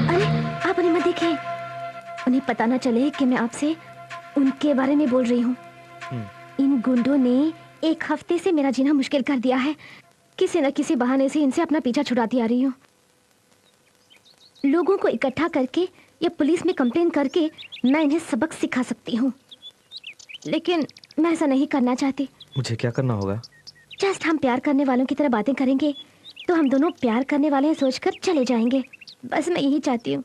अरे आप उन्हें मत देखिए, उन्हें पता ना चले कि मैं आपसे उनके बारे में बोल रही हूँ। इन गुंडों ने एक हफ्ते से मेरा जीना मुश्किल कर दिया है। किसी न किसी बहाने से इनसे अपना पीछा छुड़ाती आ रही हूँ। लोगों को इकट्ठा करके या पुलिस में कंप्लेन करके मैं इन्हें सबक सिखा सकती हूँ, लेकिन मैं ऐसा नहीं करना चाहती। मुझे क्या करना होगा? जस्ट हम प्यार करने वालों की तरह बातें करेंगे तो हम दोनों प्यार करने वाले हैं सोचकर चले जाएंगे। बस मैं यही चाहती हूँ।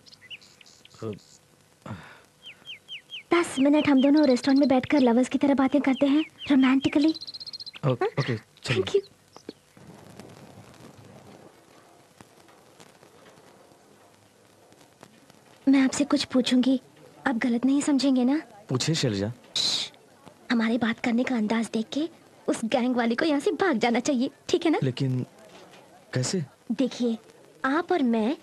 10 मिनट हम दोनों रेस्टोरेंट में बैठकर लवर्स की तरह बातें करते हैं, रोमांटिकली। Okay, thank you. मैं आपसे कुछ पूछूंगी, आप गलत नहीं समझेंगे ना? पूछिए शैलजा। हमारे बात करने का अंदाज देख के उस गैंग वाले को यहाँ से भाग जाना चाहिए, ठीक है ना? लेकिन कैसे? देखिए, आप और मैं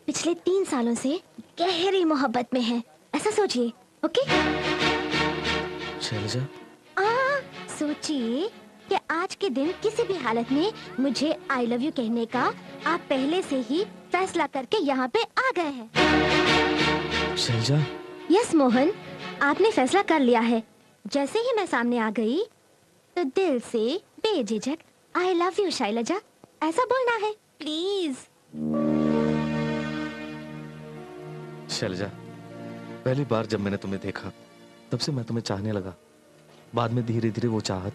पिछले 3 सालों से गहरी मोहब्बत में हैं, ऐसा सोचिए। ओके शैलजा, सोचिए कि आज के दिन किसी भी हालत में मुझे आई लव यू कहने का आप पहले से ही फैसला करके यहाँ पे आ गए हैं। शैलजा। यस मोहन, आपने फैसला कर लिया है। जैसे ही मैं सामने आ गई तो दिल से बेझिझक आई लव यू शैलजा ऐसा बोलना है, प्लीज। शैलजा, पहली बार जब मैंने तुम्हें देखा तब से मैं तुम्हें चाहने लगा। बाद में धीरे धीरे वो चाहत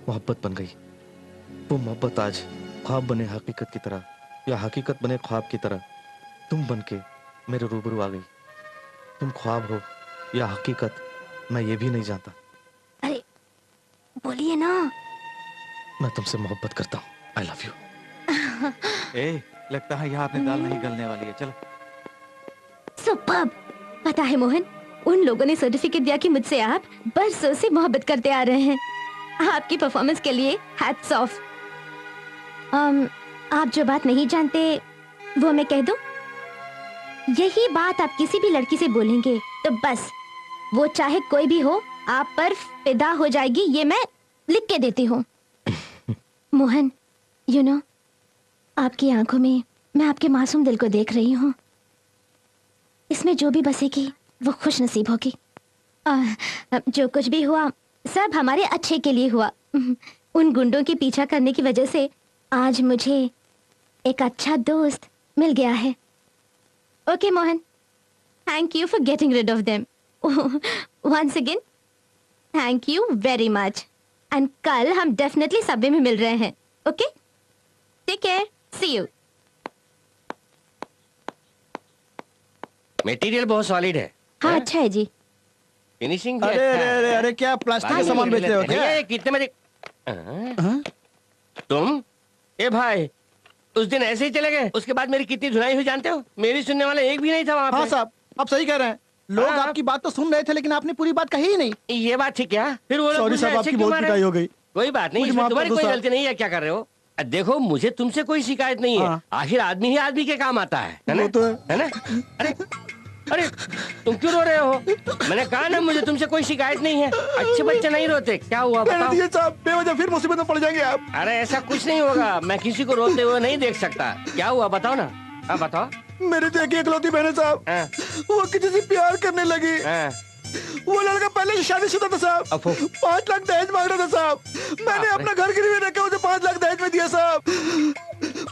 मोहब्बत बन गई। वो मोहब्बत आज ख्वाब बने हकीकत की तरह या हकीकत बने ख्वाब की तरह तुम बन के मेरे रूबरू आ गई। तुम ख्वाब हो या हकीकत मैं ये भी नहीं जानता। अरे बोलिए ना। मैं तुमसे मोहब्बत करता हूँ। I love you. ए, लगता है यहाँ अपनी दाल नहीं गलने वाली है। चलो। सुपर्ब। पता है मोहन, उन लोगों ने सर्टिफिकेट दिया कि मुझसे आप बरसों से मोहब्बत करते आ रहे हैं। आपकी परफॉर्मेंस के लिए हैट्स ऑफ। आप जो बात नहीं जानते वो मैं कह दूं? यही बात आप किसी भी लड़की से बोलेंगे तो बस वो चाहे कोई भी हो आप पर फिदा हो जाएगी, ये मैं लिख के देती हूँ। मोहन, यू नो, आपकी आंखों में मैं आपके मासूम दिल को देख रही हूँ। इसमें जो भी बसेगी वो खुश नसीब होगी। जो कुछ भी हुआ सब हमारे अच्छे के लिए हुआ। उन गुंडों के पीछा करने की वजह से आज मुझे एक अच्छा दोस्त मिल गया है। Okay Mohan, thank you for getting rid of them. Once again thank you very much. And कल हम डेफिनेटली सबवे में मिल रहे हैं। Okay, take care, see you. Material बहुत सॉलिड है। हाँ अच्छा है जी। फिनिशिंग। अरे अरे अरे अरे क्या प्लास्टिक का सामान बेच रहे हो क्या? ये कितने में तुम? ए भाई, उस दिन ऐसे ही चले गए, उसके बाद मेरी कितनी धुनाई हुई जानते हो? मेरी सुनने वाला एक भी नहीं था वहाँ पे। हाँ साहब, आप सही कह रहे हैं। लोग आपकी बात तो सुन रहे थे लेकिन आपने पूरी बात कही ही नहीं। ये बात थी क्या? फिर वो लोग सॉरी मुझे साहब, ऐसे आपकी क्यों बहुत मारे? पिटाई हो गई। कोई बात नहीं, मुझे इसमें माफ कर तुम्हारी दो कोई साहब। गलती नहीं है। क्या कर रहे हो? देखो, मुझे तुमसे कोई शिकायत नहीं है। आखिर आदमी ही आदमी के काम आता है ना? है ना? अरे अरे तुम क्यों रो रहे हो? मैंने कहा ना, मुझे तुमसे कोई शिकायत नहीं है। अच्छे बच्चे नहीं रोते। क्या हुआ बताओ? साहब, बेवजह फिर मुसीबत में पड़ जाएंगे आप। अरे ऐसा कुछ नहीं होगा, मैं किसी को रोते हुए नहीं देख सकता। क्या हुआ बताओ ना। हाँ बताओ। मेरी तो एक ही इकलौती बहन है साहब, वो किसी से प्यार करने लगी। वो लड़का पहले से शादीशुदा था साहब, 5 लाख दहेज मांग रहा था साहब। मैंने अपना घर गिरवी रख के उसे 5 लाख दहेज में दिया साहब।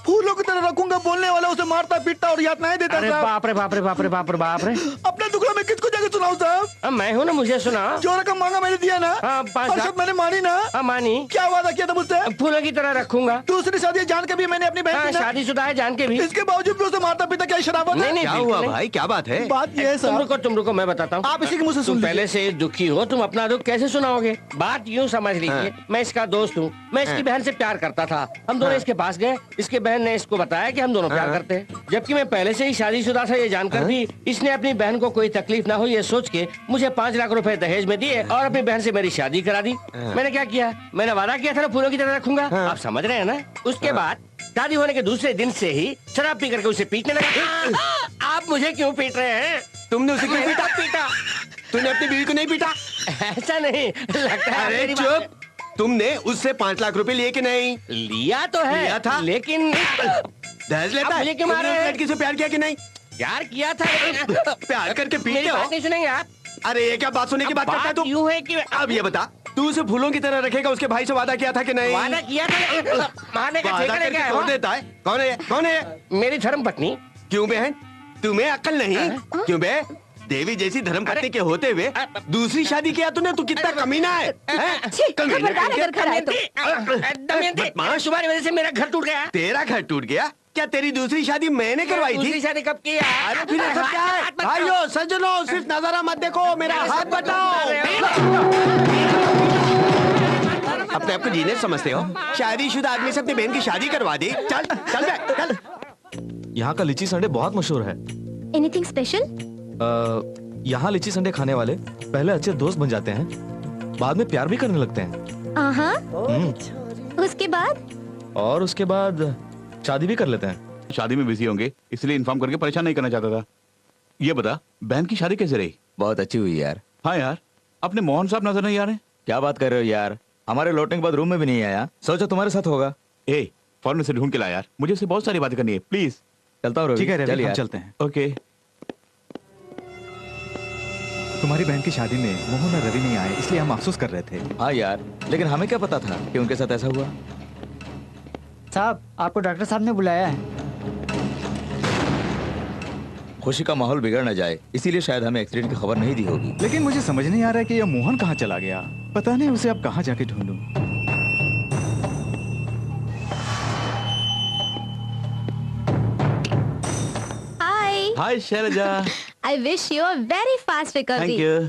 फूलों की तरह रखूंगा बोलने वाला उसे मारता पीटता और यातनाएं देता साहब। बाप रे बाप रे बाप रे बाप रे बाप रे। अपना दुखड़ा मैं किसको जाके सुनाऊं साहब? मैं हूँ ना, मुझे सुना। जो रकम मांगा मैंने दिया ना। 5 लाख मैंने मानी ना। मानी। क्या वादा किया था मुझसे? फूलों की तरह रखूंगा। दूसरी शादी जान के भी मैंने अपनी बहन शादीशुदा है जान के भी। इसके बावजूद भी उसे मारता पीता क्या शराबत है? क्या हुआ भाई, क्या बात है? बात ये है साहब, तुम रुको मैं बताता हूँ। आप इसी के मुझसे सुन तुम पहले से दुखी हो, तुम अपना दुख कैसे सुनाओगे? बात यूँ समझ लीजिए, मैं इसका दोस्त हूँ। मैं इसकी बहन से प्यार करता था। हम दोनों इसके पास गए। इसके बहन ने इसको बताया कि हम दोनों प्यार करते हैं, जबकि मैं पहले से ही शादीशुदा था। ये जानकर भी इसने अपनी बहन को कोई तकलीफ ना हो ये सोच के मुझे 5 लाख रुपए दहेज में दिए और अपनी बहन से मेरी शादी करा दी। मैंने क्या किया? मैंने वादा किया था ना, फूलों की तरह रखूंगा। आप समझ रहे हैं ना? उसके बाद शादी होने के दूसरे दिन से ही शराब पी करके उसे पीटने लगा। आप मुझे क्यों पीट रहे हैं? तुमने उसे क्यों पीटा? पीटा। तूने अपनी बीवी को नहीं पीटा? ऐसा नहीं लगता है। अरे चुप, तुमने उससे 5 लाख रुपए लिए कि नहीं? लिया तो है, लिया था, लेकिन दहेज लेता है। मुझे क्यों मार रहे हैं? लड़की से प्यार किया कि नहीं? प्यार किया था। प्यार करके पीटे मेरी हो? बात नहीं सुनेंगे आप? अरे ये क्या बात सुनने की बात करता है तू? यूं है कि अब ये बता, तू उसे फूलों की तरह रखेगा, उसके भाई से वादा किया था कि नहीं? वादा किया था। मारने का वादा ठेका करके लेके छोड़ देता है। कौन है? कौन है? मेरी धर्म पत्नी। क्यों बहन, तुम्हें अक्ल नहीं? क्यों बे? देवी जैसी धर्मपत्नी के होते हुए दूसरी शादी किया तूने? तू कितना कमीना है? बदमाश, तुम्हारी वजह से मेरा घर टूट गया। तेरा घर टूट गया? क्या तेरी दूसरी शादी मैंने करवाई थी? दूसरी शादी कब की? अरे फिर ऐसा क्या है? भाइयों सज्जनों, सिर्फ नजारा मत देखो, मेरा हाथ बताओ। अपने आप को जीनियस समझते हो? शादीशुदा आदमी से अपनी बहन की शादी करवा दी? चल चल बे, चल। यहाँ का लीची संडे बहुत मशहूर है। Anything special? यहाँ लीची संडे खाने वाले पहले अच्छे दोस्त बन जाते हैं, बाद में प्यार भी करने लगते हैं। उसके बाद? और उसके बाद शादी भी कर लेते हैं। शादी में बिजी होंगे इसलिए इन्फॉर्म करके परेशान नहीं करना चाहता था। ये बता, बहन की शादी कैसे रही? बहुत अच्छी हुई यार। हाँ यार, अपने मोहन साहब नजर नहीं आ रहे? क्या बात कर रहे हो यार, हमारे लौटने के बाद रूम में भी नहीं आया। सोचा तुम्हारे साथ होगा। ए, फौरन से ढूंढ के ला यार, मुझे उससे बहुत सारी बातें करनी है, प्लीज। चलता हूँ। ठीक है रवि, चल हम यार। चलते हैं। ओके। तुम्हारी बहन की शादी में मोहन और रवि नहीं आए, इसलिए हम अफसोस कर रहे थे। हाँ यार, लेकिन हमें क्या पता था कि उनके साथ ऐसा हुआ। साहब, आपको डॉक्टर साहब ने बुलाया है। खुशी का माहौल बिगड़ न जाए, इसीलिए शायद हमें एक्सीडेंट की खबर नहीं दी होगी। लेकिन मुझे समझ नहीं आ रहा है कि यह मोहन कहाँ चला गया। पता नहीं उसे अब कहाँ जाके ढूंढूं। Hi hi Shailaja. I wish you a very fast recovery. Thank you.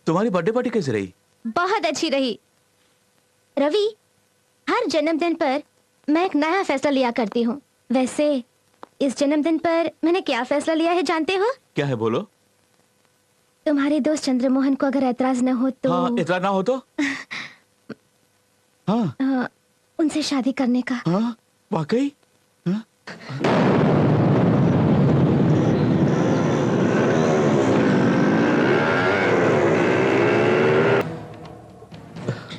तुम्हारी बर्थडे पार्टी कैसे रही? बहुत अच्छी रही। रवि, हर जन्मदिन पर मैं एक नया फैसला लिया करती हूँ। वैसे इस जन्मदिन पर मैंने क्या फैसला लिया है जानते हो? क्या है बोलो? तुम्हारे दोस्त चंद्रमोहन को अगर एतराज न हो तो हाँ, इतना ना हो तो हाँ, उनसे शादी करने का। हाँ, वाकई? हाँ?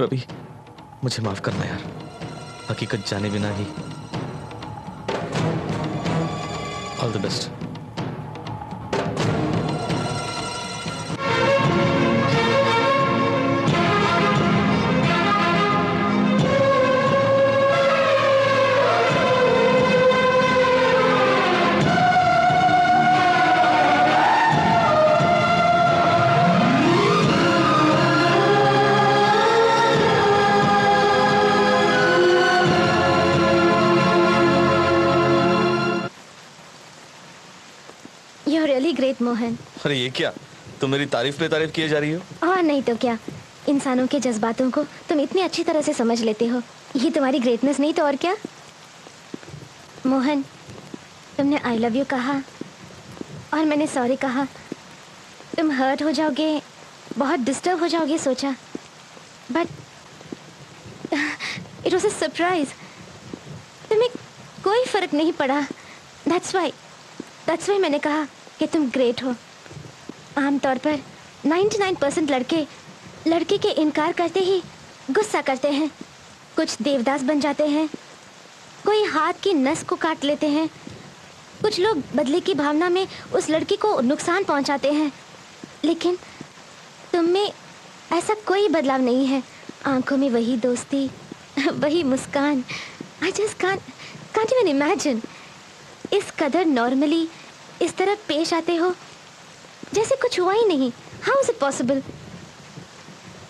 रवि, मुझे माफ करना यार, हकीकत जाने बिना ही। All the best. You're really great, Mohan. अरे ये क्या, तुम मेरी तारीफ पे तारीफ किए जा रही हो? और नहीं तो क्या, इंसानों के जज्बातों को तुम इतनी अच्छी तरह से समझ लेते हो। ये तुम्हारी ग्रेटनेस नहीं तो और क्या। मोहन, तुमने आई लव यू कहा और मैंने सॉरी कहा, तुम हर्ट हो जाओगे, बहुत डिस्टर्ब हो जाओगे सोचा, but it was a surprise. तुम्हें कोई फर्क नहीं पड़ा। दैट्स वाई मैंने कहा कि तुम ग्रेट हो। आमतौर पर 99% लड़के के इनकार करते ही गुस्सा करते हैं। कुछ देवदास बन जाते हैं, कोई हाथ की नस को काट लेते हैं, कुछ लोग बदले की भावना में उस लड़की को नुकसान पहुंचाते हैं। लेकिन तुम में ऐसा कोई बदलाव नहीं है। आंखों में वही दोस्ती, वही मुस्कान। I just can't even imagine. इस कदर नॉर्मली इस तरह पेश आते हो जैसे कुछ हुआ ही नहीं। How is it possible?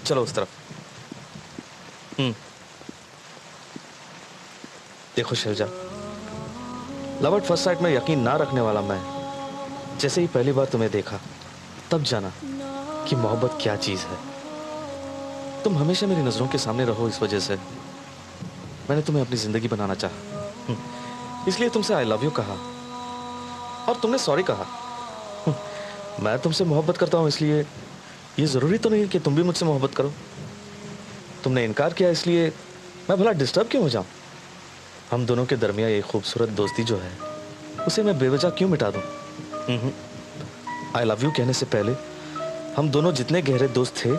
चलो उस तरफ। देखो शिवजा, लव एट फर्स्ट साइट में यकीन ना रखने वाला मैं जैसे ही पहली बार तुम्हें देखा तब जाना कि मोहब्बत क्या चीज है। तुम हमेशा मेरी नजरों के सामने रहो, इस वजह से मैंने तुम्हें अपनी जिंदगी बनाना चाहा। इसलिए तुमसे आई लव यू कहा और तुमने सॉरी कहा। मैं तुमसे मोहब्बत करता हूं, इसलिए ये जरूरी तो नहीं कि तुम भी मुझसे मोहब्बत करो। तुमने इनकार किया, इसलिए मैं भला डिस्टर्ब क्यों हो जाऊं? हम दोनों के दरमियान ये खूबसूरत दोस्ती जो है उसे मैं बेवजह क्यों मिटा दूं? आई लव यू कहने से पहले हम दोनों जितने गहरे दोस्त थे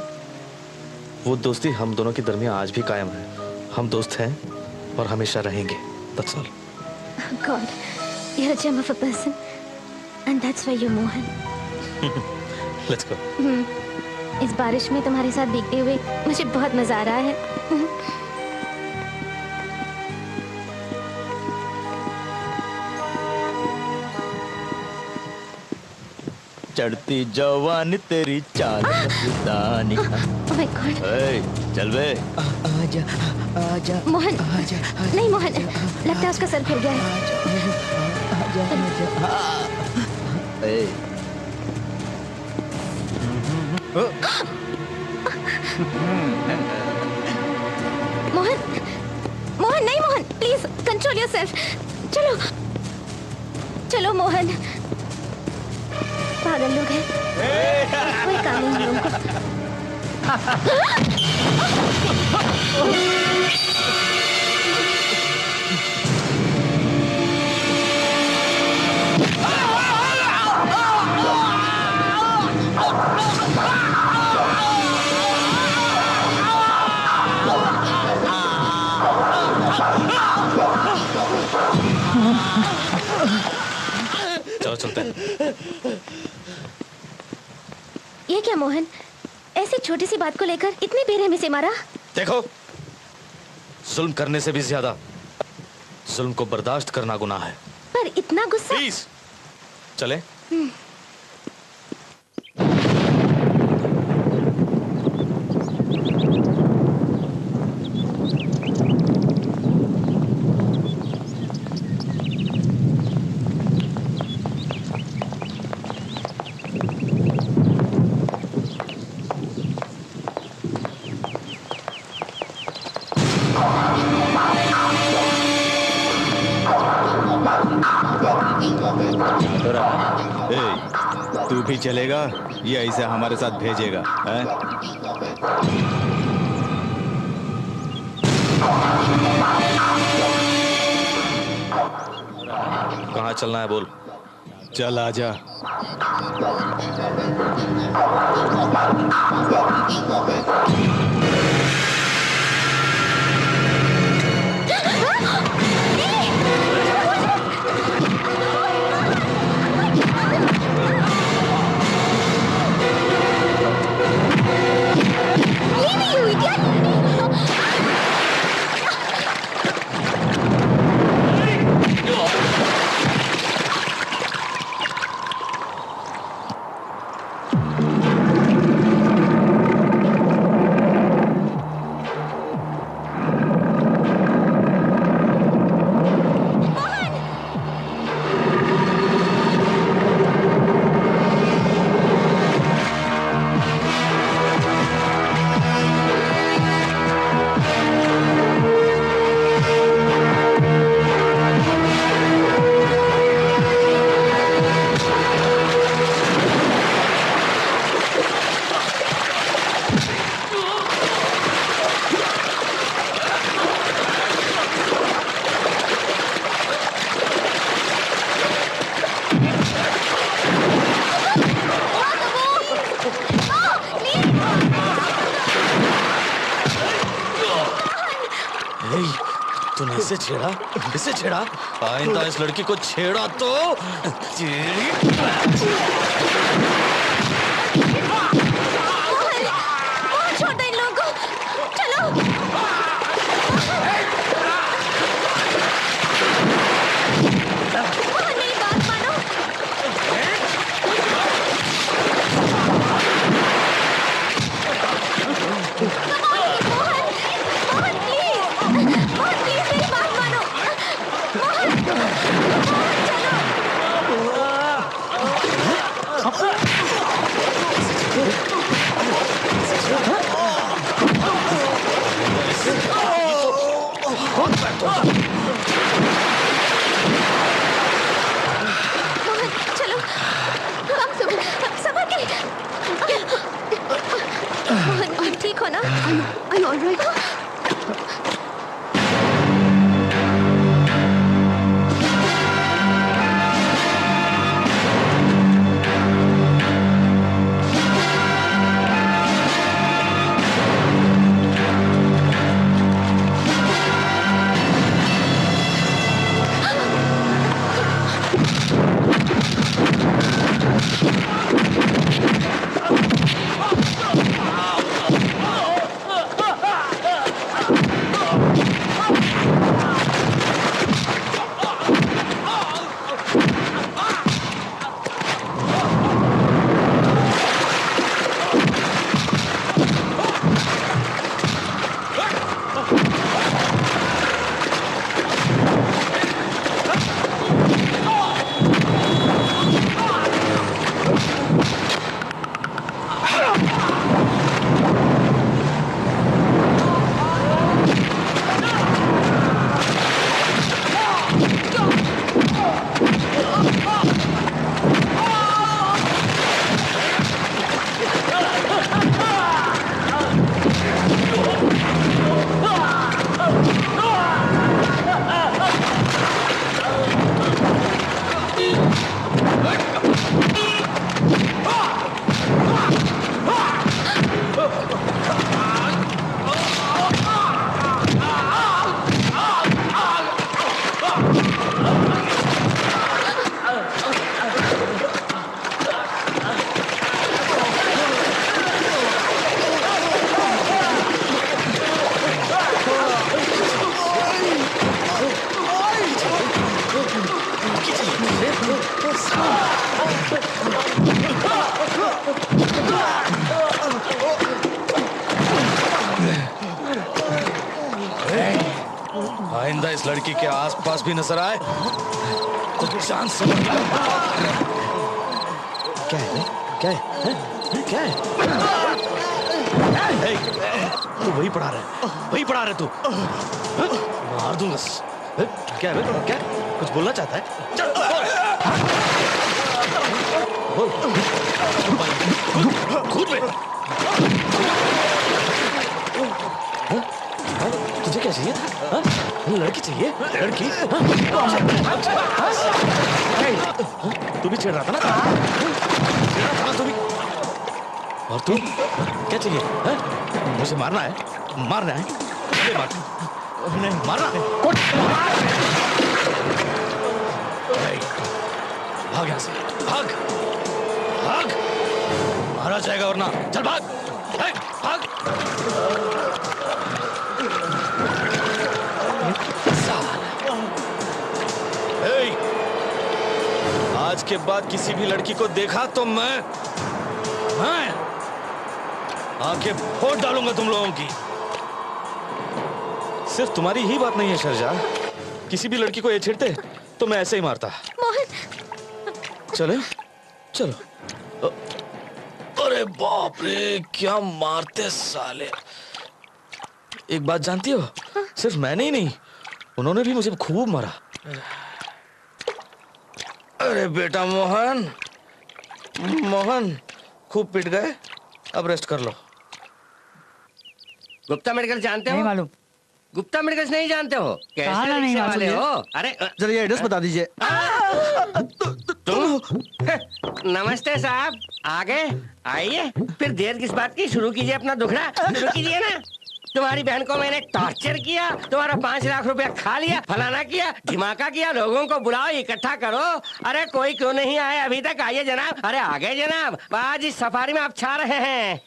वो दोस्ती हम दोनों के दरमियान आज भी कायम है। हम दोस्त हैं और हमेशा रहेंगे। That's all. God, you're a gem of a person, and that's why you're Mohan. Let's go. इस बारिश में तुम्हारे साथ भीगते हुए मुझे बहुत मजा आ रहा है। चढ़ती जवानी तेरी चाल मस्तानी। Oh my God. चल बे। आजा आजा मोहन, आजा नहीं मोहन, लगता है उसका सर फिर गया है। आजा मोहन, मोहन नहीं मोहन, प्लीज कंट्रोल योरसेल्फ। चलो चलो मोहन, पागल लोग हैं, कोई काम नहीं है उनको। चलो चलते हैं। ये क्या मोहन, ऐसी छोटी सी बात को लेकर इतनी बेरहमी से मारा? देखो, जुल्म करने से भी ज्यादा जुल्म को बर्दाश्त करना गुनाह है। पर इतना गुस्सा। प्लीज चले। तू भी चलेगा या इसे हमारे साथ भेजेगा? कहाँ चलना है बोल। चल आजा। तूने इसे छेड़ा आइंदा इस लड़की को छेड़ा तो छोड़ दो इन लोगों को, चलो। मोहन मेरी बात मानो। मोहन प्लीज मेरी बात मानो। चलो हम संभल के। मोहन ठीक हो ना? Are you all right? आइंदा इस लड़की के आसपास भी नजर आए तो जान से क्या है? क्या है? क्या है? तू वही पढ़ा रहे तू मार दूंगा। क्या है? क्या कुछ बोलना चाहता है? खुद में तुझे क्या चाहिए था? लड़की चाहिए? लड़की? तू भी छेड़ रहा था ना? तू भी। और तू क्या चाहिए? मुझे मारना है? ले मार। नहीं मारना है। भाग यहाँ से, भाग। मारा जाएगा वरना। चल भाग। भाग। आज के बाद किसी भी लड़की को देखा तो मैं आंखें फोड़ डालूंगा तुम लोगों की। सिर्फ तुम्हारी ही बात नहीं है शर्जा, किसी भी लड़की को ये छेड़ते तो मैं ऐसे ही मारता। चलो अरे बाप रे क्या मारते साले। एक बात जानती हो, सिर्फ मैंने ही नहीं उन्होंने भी मुझे खूब मारा। अरे बेटा मोहन खूब पिट गए, अब रेस्ट कर लो। गुप्ता मेडिकल जानते हो? नहीं मालूम। गुप्ता मेडिकल नहीं जानते हो? कैसे नहीं रिक्शे वाले हो? अरे चलिए एड्रेस बता दीजिए। नमस्ते साहब, आ गए? आइए। फिर देर किस बात की, शुरू कीजिए अपना दुखड़ा। शुरू कीजिए ना। तुम्हारी बहन को मैंने टॉर्चर किया, तुम्हारा 5 लाख रुपया खा लिया, फलाना किया, धमाका किया, लोगों को बुलाओ, इकट्ठा करो। अरे कोई क्यों नहीं आए अभी तक? आइए जनाब। अरे आ गए जनाब, आज इस सफारी में आप छा रहे हैं।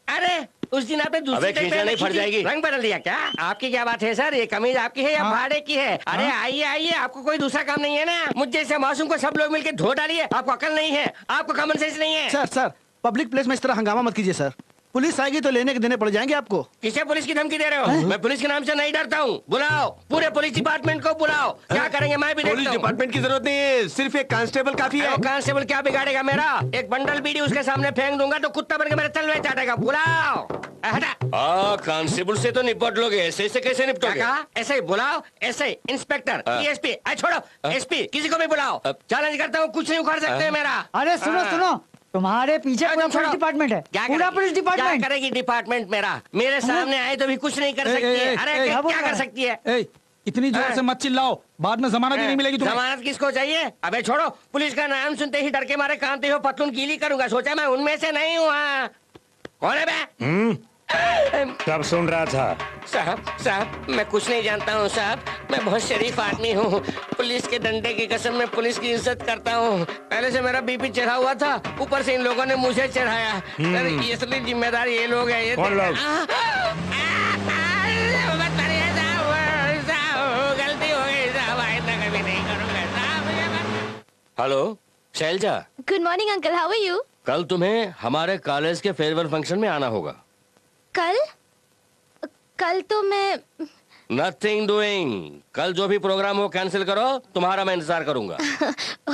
अरे उस दिन आपने दूसरी खींचना नहीं फट जाएगी। रंग बदल दिया क्या? आपकी क्या बात है सर? ये कमीज आपकी है या भाड़े की है? अरे आइए आइए, आपको कोई दूसरा काम नहीं है ना? मुझ जैसे मासूम को सब लोग मिलकर धो डालिए। आपको अकल नहीं है, आपको कॉमन सेंस नहीं है। सर पब्लिक प्लेस में इस तरह हंगामा मत कीजिए सर। पुलिस आएगी तो लेने के देने पड़ जाएंगे आपको। किसे पुलिस की धमकी दे रहे हो? मैं पुलिस के नाम से नहीं डरता हूँ। बुलाओ पूरे पुलिस डिपार्टमेंट को बुलाओ। क्या करेंगे मैं भी देखता हूँ। पुलिस डिपार्टमेंट की जरूरत नहीं है, सिर्फ एक कांस्टेबल काफी है। कांस्टेबल क्या बिगाड़ेगा मेरा? एक बंडल बीड़ी उसके सामने फेंक दूंगा तो कुत्ता बन के मेरे तलवे चाटेगा। बुलाओ। हटा। कांस्टेबल से तो निपट लोगे, ऐसे से कैसे निपटोगे? कहा ऐसे ही बुलाओ, ऐसे इंस्पेक्टर, डीएसपी। छोड़ो एसपी, किसी को भी बुलाओ। चैलेंज करता हूँ, कुछ नहीं उखाड़ सकते मेरा। अरे सुनो, तुम्हारे पीछे पूरा पुलिस डिपार्टमेंट है। पूरा पुलिस डिपार्टमेंट। क्या करेगी डिपार्टमेंट मेरा? मेरे सामने आए तो भी कुछ नहीं कर सकती है। अरे क्या कर सकती है? इतनी जोर से मत चिल्लाओ, बाद में जमानत ही नहीं मिलेगी तुम्हें। जमानत किसको चाहिए? अबे छोड़ो, पुलिस का नाम सुनते ही डर के मारे कांपते हो पतलून गीली करूंगा। सोचा मैं उनमें से नहीं हुआ। कौन है बे? कब सुन रहा था? साहब मैं कुछ नहीं जानता हूँ साहब। मैं बहुत शरीफ आदमी हूँ। पुलिस के डंडे की कसम मैं पुलिस की इज्जत करता हूँ। पहले से मेरा बीपी चढ़ा हुआ था, ऊपर से इन लोगों ने मुझे चढ़ाया। ये असली जिम्मेदार ये लोग हैं। ये कौन लोग? गलती हो गई साहब, आइंदा कभी नहीं करूँगा साहब। Hello Shailja. Good morning uncle, how are you? कल तुम्हें हमारे कॉलेज के फेयरवेल फंक्शन में आना होगा। कल तो मैं नथिंग डूइंग। कल जो भी प्रोग्राम हो कैंसिल करो, तुम्हारा मैं इंतजार करूंगा।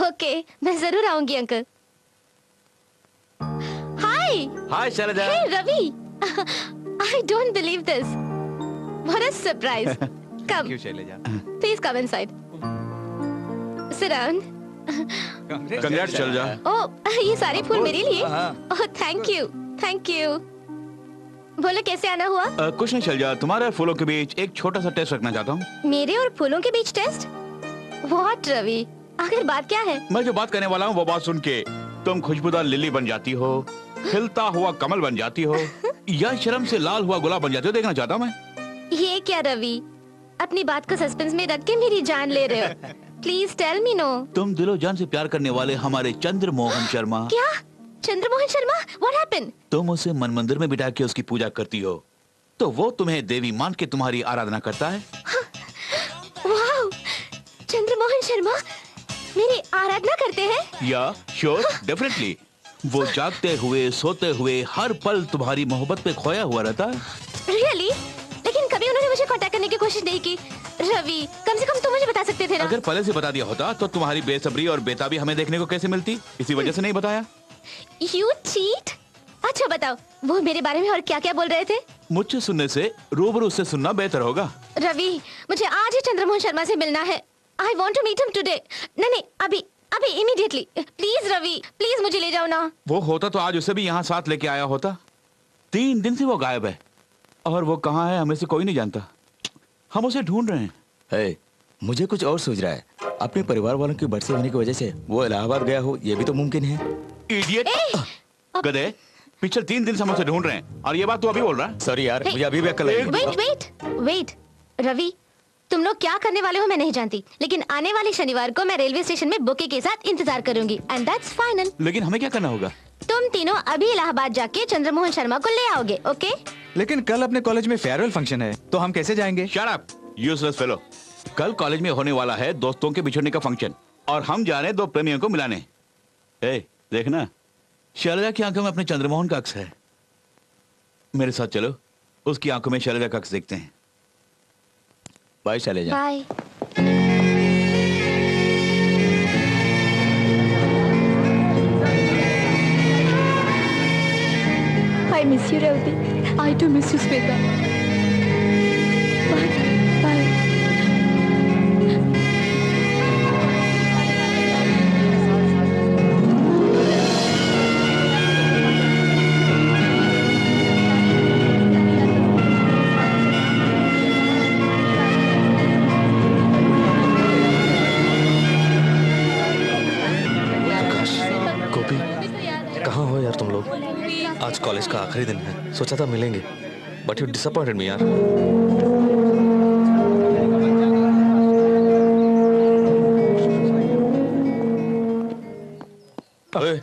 ओके, मैं जरूर आऊंगी uncle. Hi Shailaja. Hey Ravi, I don't believe this. What a surprise. Come Shailaja, please come inside, sit down. Congrats Shailaja. Oh, ये सारे फूल मेरे लिए? Oh thank you. बोलो कैसे आना हुआ? कुछ नहीं शैलजा, तुम्हारे और फूलों के बीच एक छोटा सा टेस्ट रखना चाहता हूँ। मेरे और फूलों के बीच टेस्ट? व्हाट रवि, आखिर बात क्या है? मैं जो बात करने वाला हूँ वो बात सुन के तुम खुशबूदार लिली बन जाती हो, खिलता हुआ कमल बन जाती हो, या शर्म से लाल हुआ गुलाब बन जाती हो, देखना चाहता हूँ मैं। ये क्या रवि, अपनी बात को सस्पेंस में रख के मेरी जान ले रहे हो? Please tell me. नो, तुम दिलो जान से प्यार करने वाले हमारे चंद्रमोहन शर्मा। क्या? चंद्रमोहन शर्मा? What happened? तुम उसे मन मंदिर में बिठा के उसकी पूजा करती हो, तो वो तुम्हें देवी मान के तुम्हारी आराधना करता है। वाओ, चंद्रमोहन शर्मा मेरी आराधना करते हैं? या श्योर, डेफिनेटली। वो जागते हुए सोते हुए हर पल तुम्हारी मोहब्बत पे खोया हुआ रहता है। Really? लेकिन कभी उन्होंने मुझे कांटेक्ट करने की कोशिश नहीं की। रवि, कम से कम तुम मुझे बता सकते थे ना? अगर पहले से बता दिया होता तो तुम्हारी बेसब्री और बेताबी हमें देखने को कैसे मिलती? इसी वजह से नहीं बताया। You cheat? अच्छा बताओ, वो मेरे बारे में और क्या क्या बोल रहे थे? मुझसे सुनने से रूबरू से सुनना बेहतर होगा। रवि, मुझे आज ही चंद्रमोहन शर्मा से मिलना है। I want to meet him today. नहीं, अभी इमीडिएटली। प्लीज रवि, प्लीज मुझे ले जाओ ना। वो होता तो आज उसे भी यहाँ साथ लेके आया होता। 3 दिन से वो गायब है, और वो कहाँ है हमें से कोई नहीं जानता। हम उसे ढूंढ रहे हैं। hey, मुझे कुछ और सूझ रहा है। अपने परिवार वालों की बरसे होने की वजह से वो इलाहाबाद गया हो, ये भी तो मुमकिन है। इडियट, गधे, पिछले 3 दिन से हम उसे ढूंढ रहे हैं, और ये बात तू अभी बोल रहा है? सॉरी यार, मुझे अभी भी अक्ल आई। वेट रवि, तुम लोग क्या करने वाले हो मैं नहीं जानती, लेकिन आने वाले शनिवार को मैं रेलवे स्टेशन में बुके के साथ इंतजार करूंगी, एंड दैट्स फाइनल। लेकिन हमें क्या करना होगा? तुम तीनों अभी इलाहाबाद जाके चंद्रमोहन शर्मा को ले आओगे, ओके? लेकिन कल अपने कॉलेज में फेयरवेल फंक्शन है, तो हम कैसे जाएंगे? Shut up, useless fellow. कल कॉलेज में होने वाला है दोस्तों के बिछड़ने का फंक्शन, और हम जा रहे हैं 2 प्रेमियों को मिलाने। देखना, शैलजा की आंखों में अपने चंद्रमोहन का अक्स है। मेरे साथ चलो, उसकी आंखों में शैलजा का अक्स देखते हैं। Bye Shailja. Bye. I miss you, Ravi. I too miss you, Sweta. Bye. Bye. गोपी, कहाँ हो यार तुम लोग? आज कॉलेज का आखिरी दिन है, सोचा था मिलेंगे, बट यू डिसअपॉइंटेड मी यार। ओए,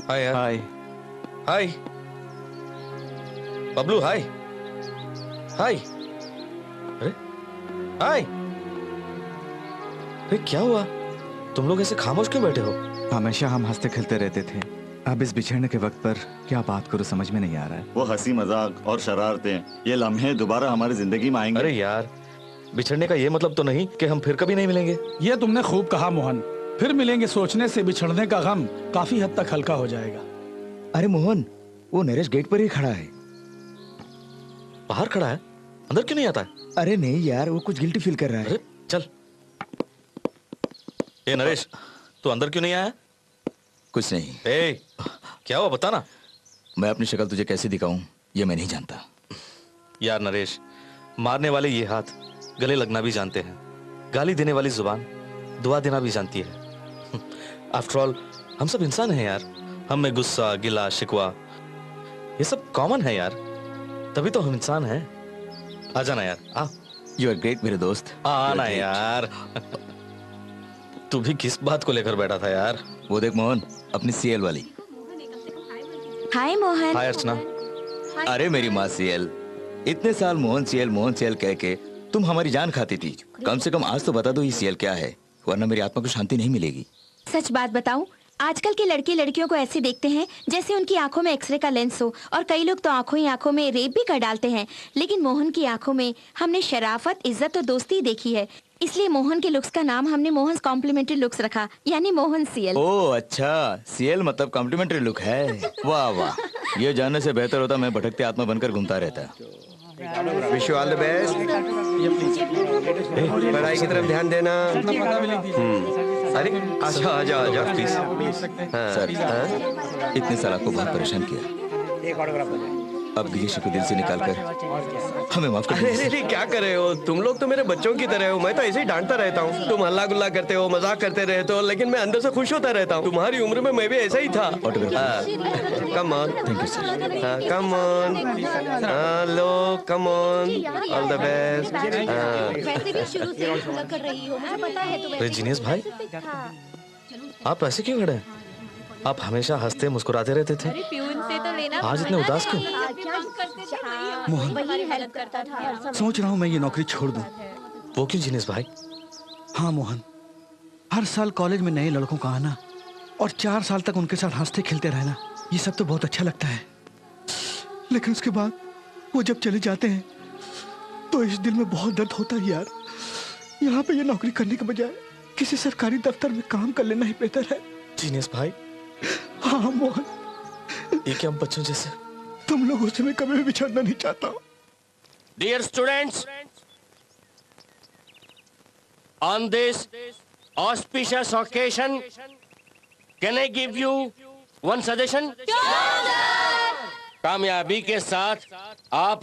हाय यार। हाय। हाय बबलू, हाय हाय। अरे हाय, अरे क्या हुआ? तुम लोग ऐसे खामोश क्यों बैठे हो? हमेशा हम हंसते खेलते रहते थे, अब इस बिछड़ने के वक्त पर क्या बात करूं समझ में नहीं आ रहा है। वो हंसी मजाक और शरारतें, ये लम्हे दोबारा हमारी जिंदगी में आएंगे। अरे यार, बिछड़ने का ये मतलब तो नहीं कि हम फिर कभी नहीं मिलेंगे। ये तुमने खूब कहा मोहन, फिर मिलेंगे सोचने से बिछड़ने का गम काफी हद तक हल्का हो जाएगा। अरे मोहन, वो नरेश गेट पर ही खड़ा है। बाहर खड़ा है, अंदर क्यों नहीं आता है? अरे नहीं यार, वो कुछ गिल्टी फील कर रहा है। अरे चल। ए नरेश, तू अंदर क्यों नहीं आया? कुछ नहीं। ए, क्या हुआ बता ना। मैं अपनी शक्ल तुझे कैसे दिखाऊं ये मैं नहीं जानता। यार नरेश, मारने वाले ये हाथ गले लगना भी जानते हैं, गाली देने वाली जुबान दुआ देना भी जानती है। आफ्टर ऑल हम सब इंसान हैं यार, हम में गुस्सा, गिला, शिकवा ये सब कॉमन है यार, तभी तो हम इंसान हैं। आ जाना यार, आ। यू आर ग्रेट मेरे दोस्त। आना यार। तू भी किस बात को लेकर बैठा था यार? वो देख मोहन, अपनी सीएल वाली। हाय मोहन। हाय अर्चना। अरे मेरी माँ सीएल, इतने साल मोहन सीएल कह के तुम हमारी जान खाती थी। कम से कम आज तो बता दो ये सीएल क्या है, वरना मेरी आत्मा को शांति नहीं मिलेगी। सच बात बताऊं, आजकल के लड़के लड़कियों को ऐसे देखते हैं जैसे उनकी आंखों में एक्सरे का लेंस हो, और कई लोग तो आंखों ही आंखों में रेप भी कर डालते हैं। लेकिन मोहन की आंखों में हमने शराफत, इज्जत और दोस्ती देखी है, इसलिए मोहन के लुक्स का नाम हमने मोहन कॉम्प्लीमेंट्री लुक्स रखा, यानी मोहन सीएल। ओह अच्छा, सीएल मतलब कॉम्प्लीमेंट्री लुक है। वाह वाह, ये जानने से बेहतर होता मैं भटकते आत्मा बनकर घूमता रहता। Wish you all the best. पढ़ाई की तरफ ध्यान देना। अरे अच्छा, आजा प्लीज। सर, इतने साल आपको बहुत परेशान किया, अब गिरीश को दिल से निकालकर हमें माफ कर दीजिए। अरे क्या कर रहे हो तुम लोग? तो मेरे बच्चों की तरह हो, मैं तो ऐसे ही डांटता रहता हूँ। तुम हल्ला गुल्ला करते हो, मजाक करते रहते हो, लेकिन मैं अंदर से खुश होता रहता हूँ। तुम्हारी उम्र में मैं भी ऐसा ही था। Come on. Thank you sir. Come on, low come on, all the best. वैसे भी शुरू से ही लग कर रही हो, मुझे पता है। तो अरे जिनेश भाई, आप ऐसे क्यों खड़े हैं? आप हमेशा हंसते मुस्कुराते रहते थे, आज इतने उदास क्यों? मोहन, सोच रहा हूँ मैं ये नौकरी छोड़ दूं। वो क्यों जिनेश भाई? हाँ मोहन, हर साल कॉलेज में नए लड़कों का आना और 4 साल तक उनके साथ हंसते खेलते रहना, ये सब तो बहुत अच्छा लगता है। लेकिन उसके बाद वो जब चले जाते हैं तो इस दिल में बहुत दर्द होता है यार। यहाँ पे ये नौकरी करने के बजाय किसी सरकारी दफ्तर में काम कर लेना ही बेहतर है। जिनेश भाई। हाँ मोहन, ये क्या हम बच्चों जैसे? तुम लोगों से मैं कभी भी बिछड़ना नहीं चाहता। Dear students, on this auspicious occasion, can I give you one suggestion? कामयाबी के साथ आप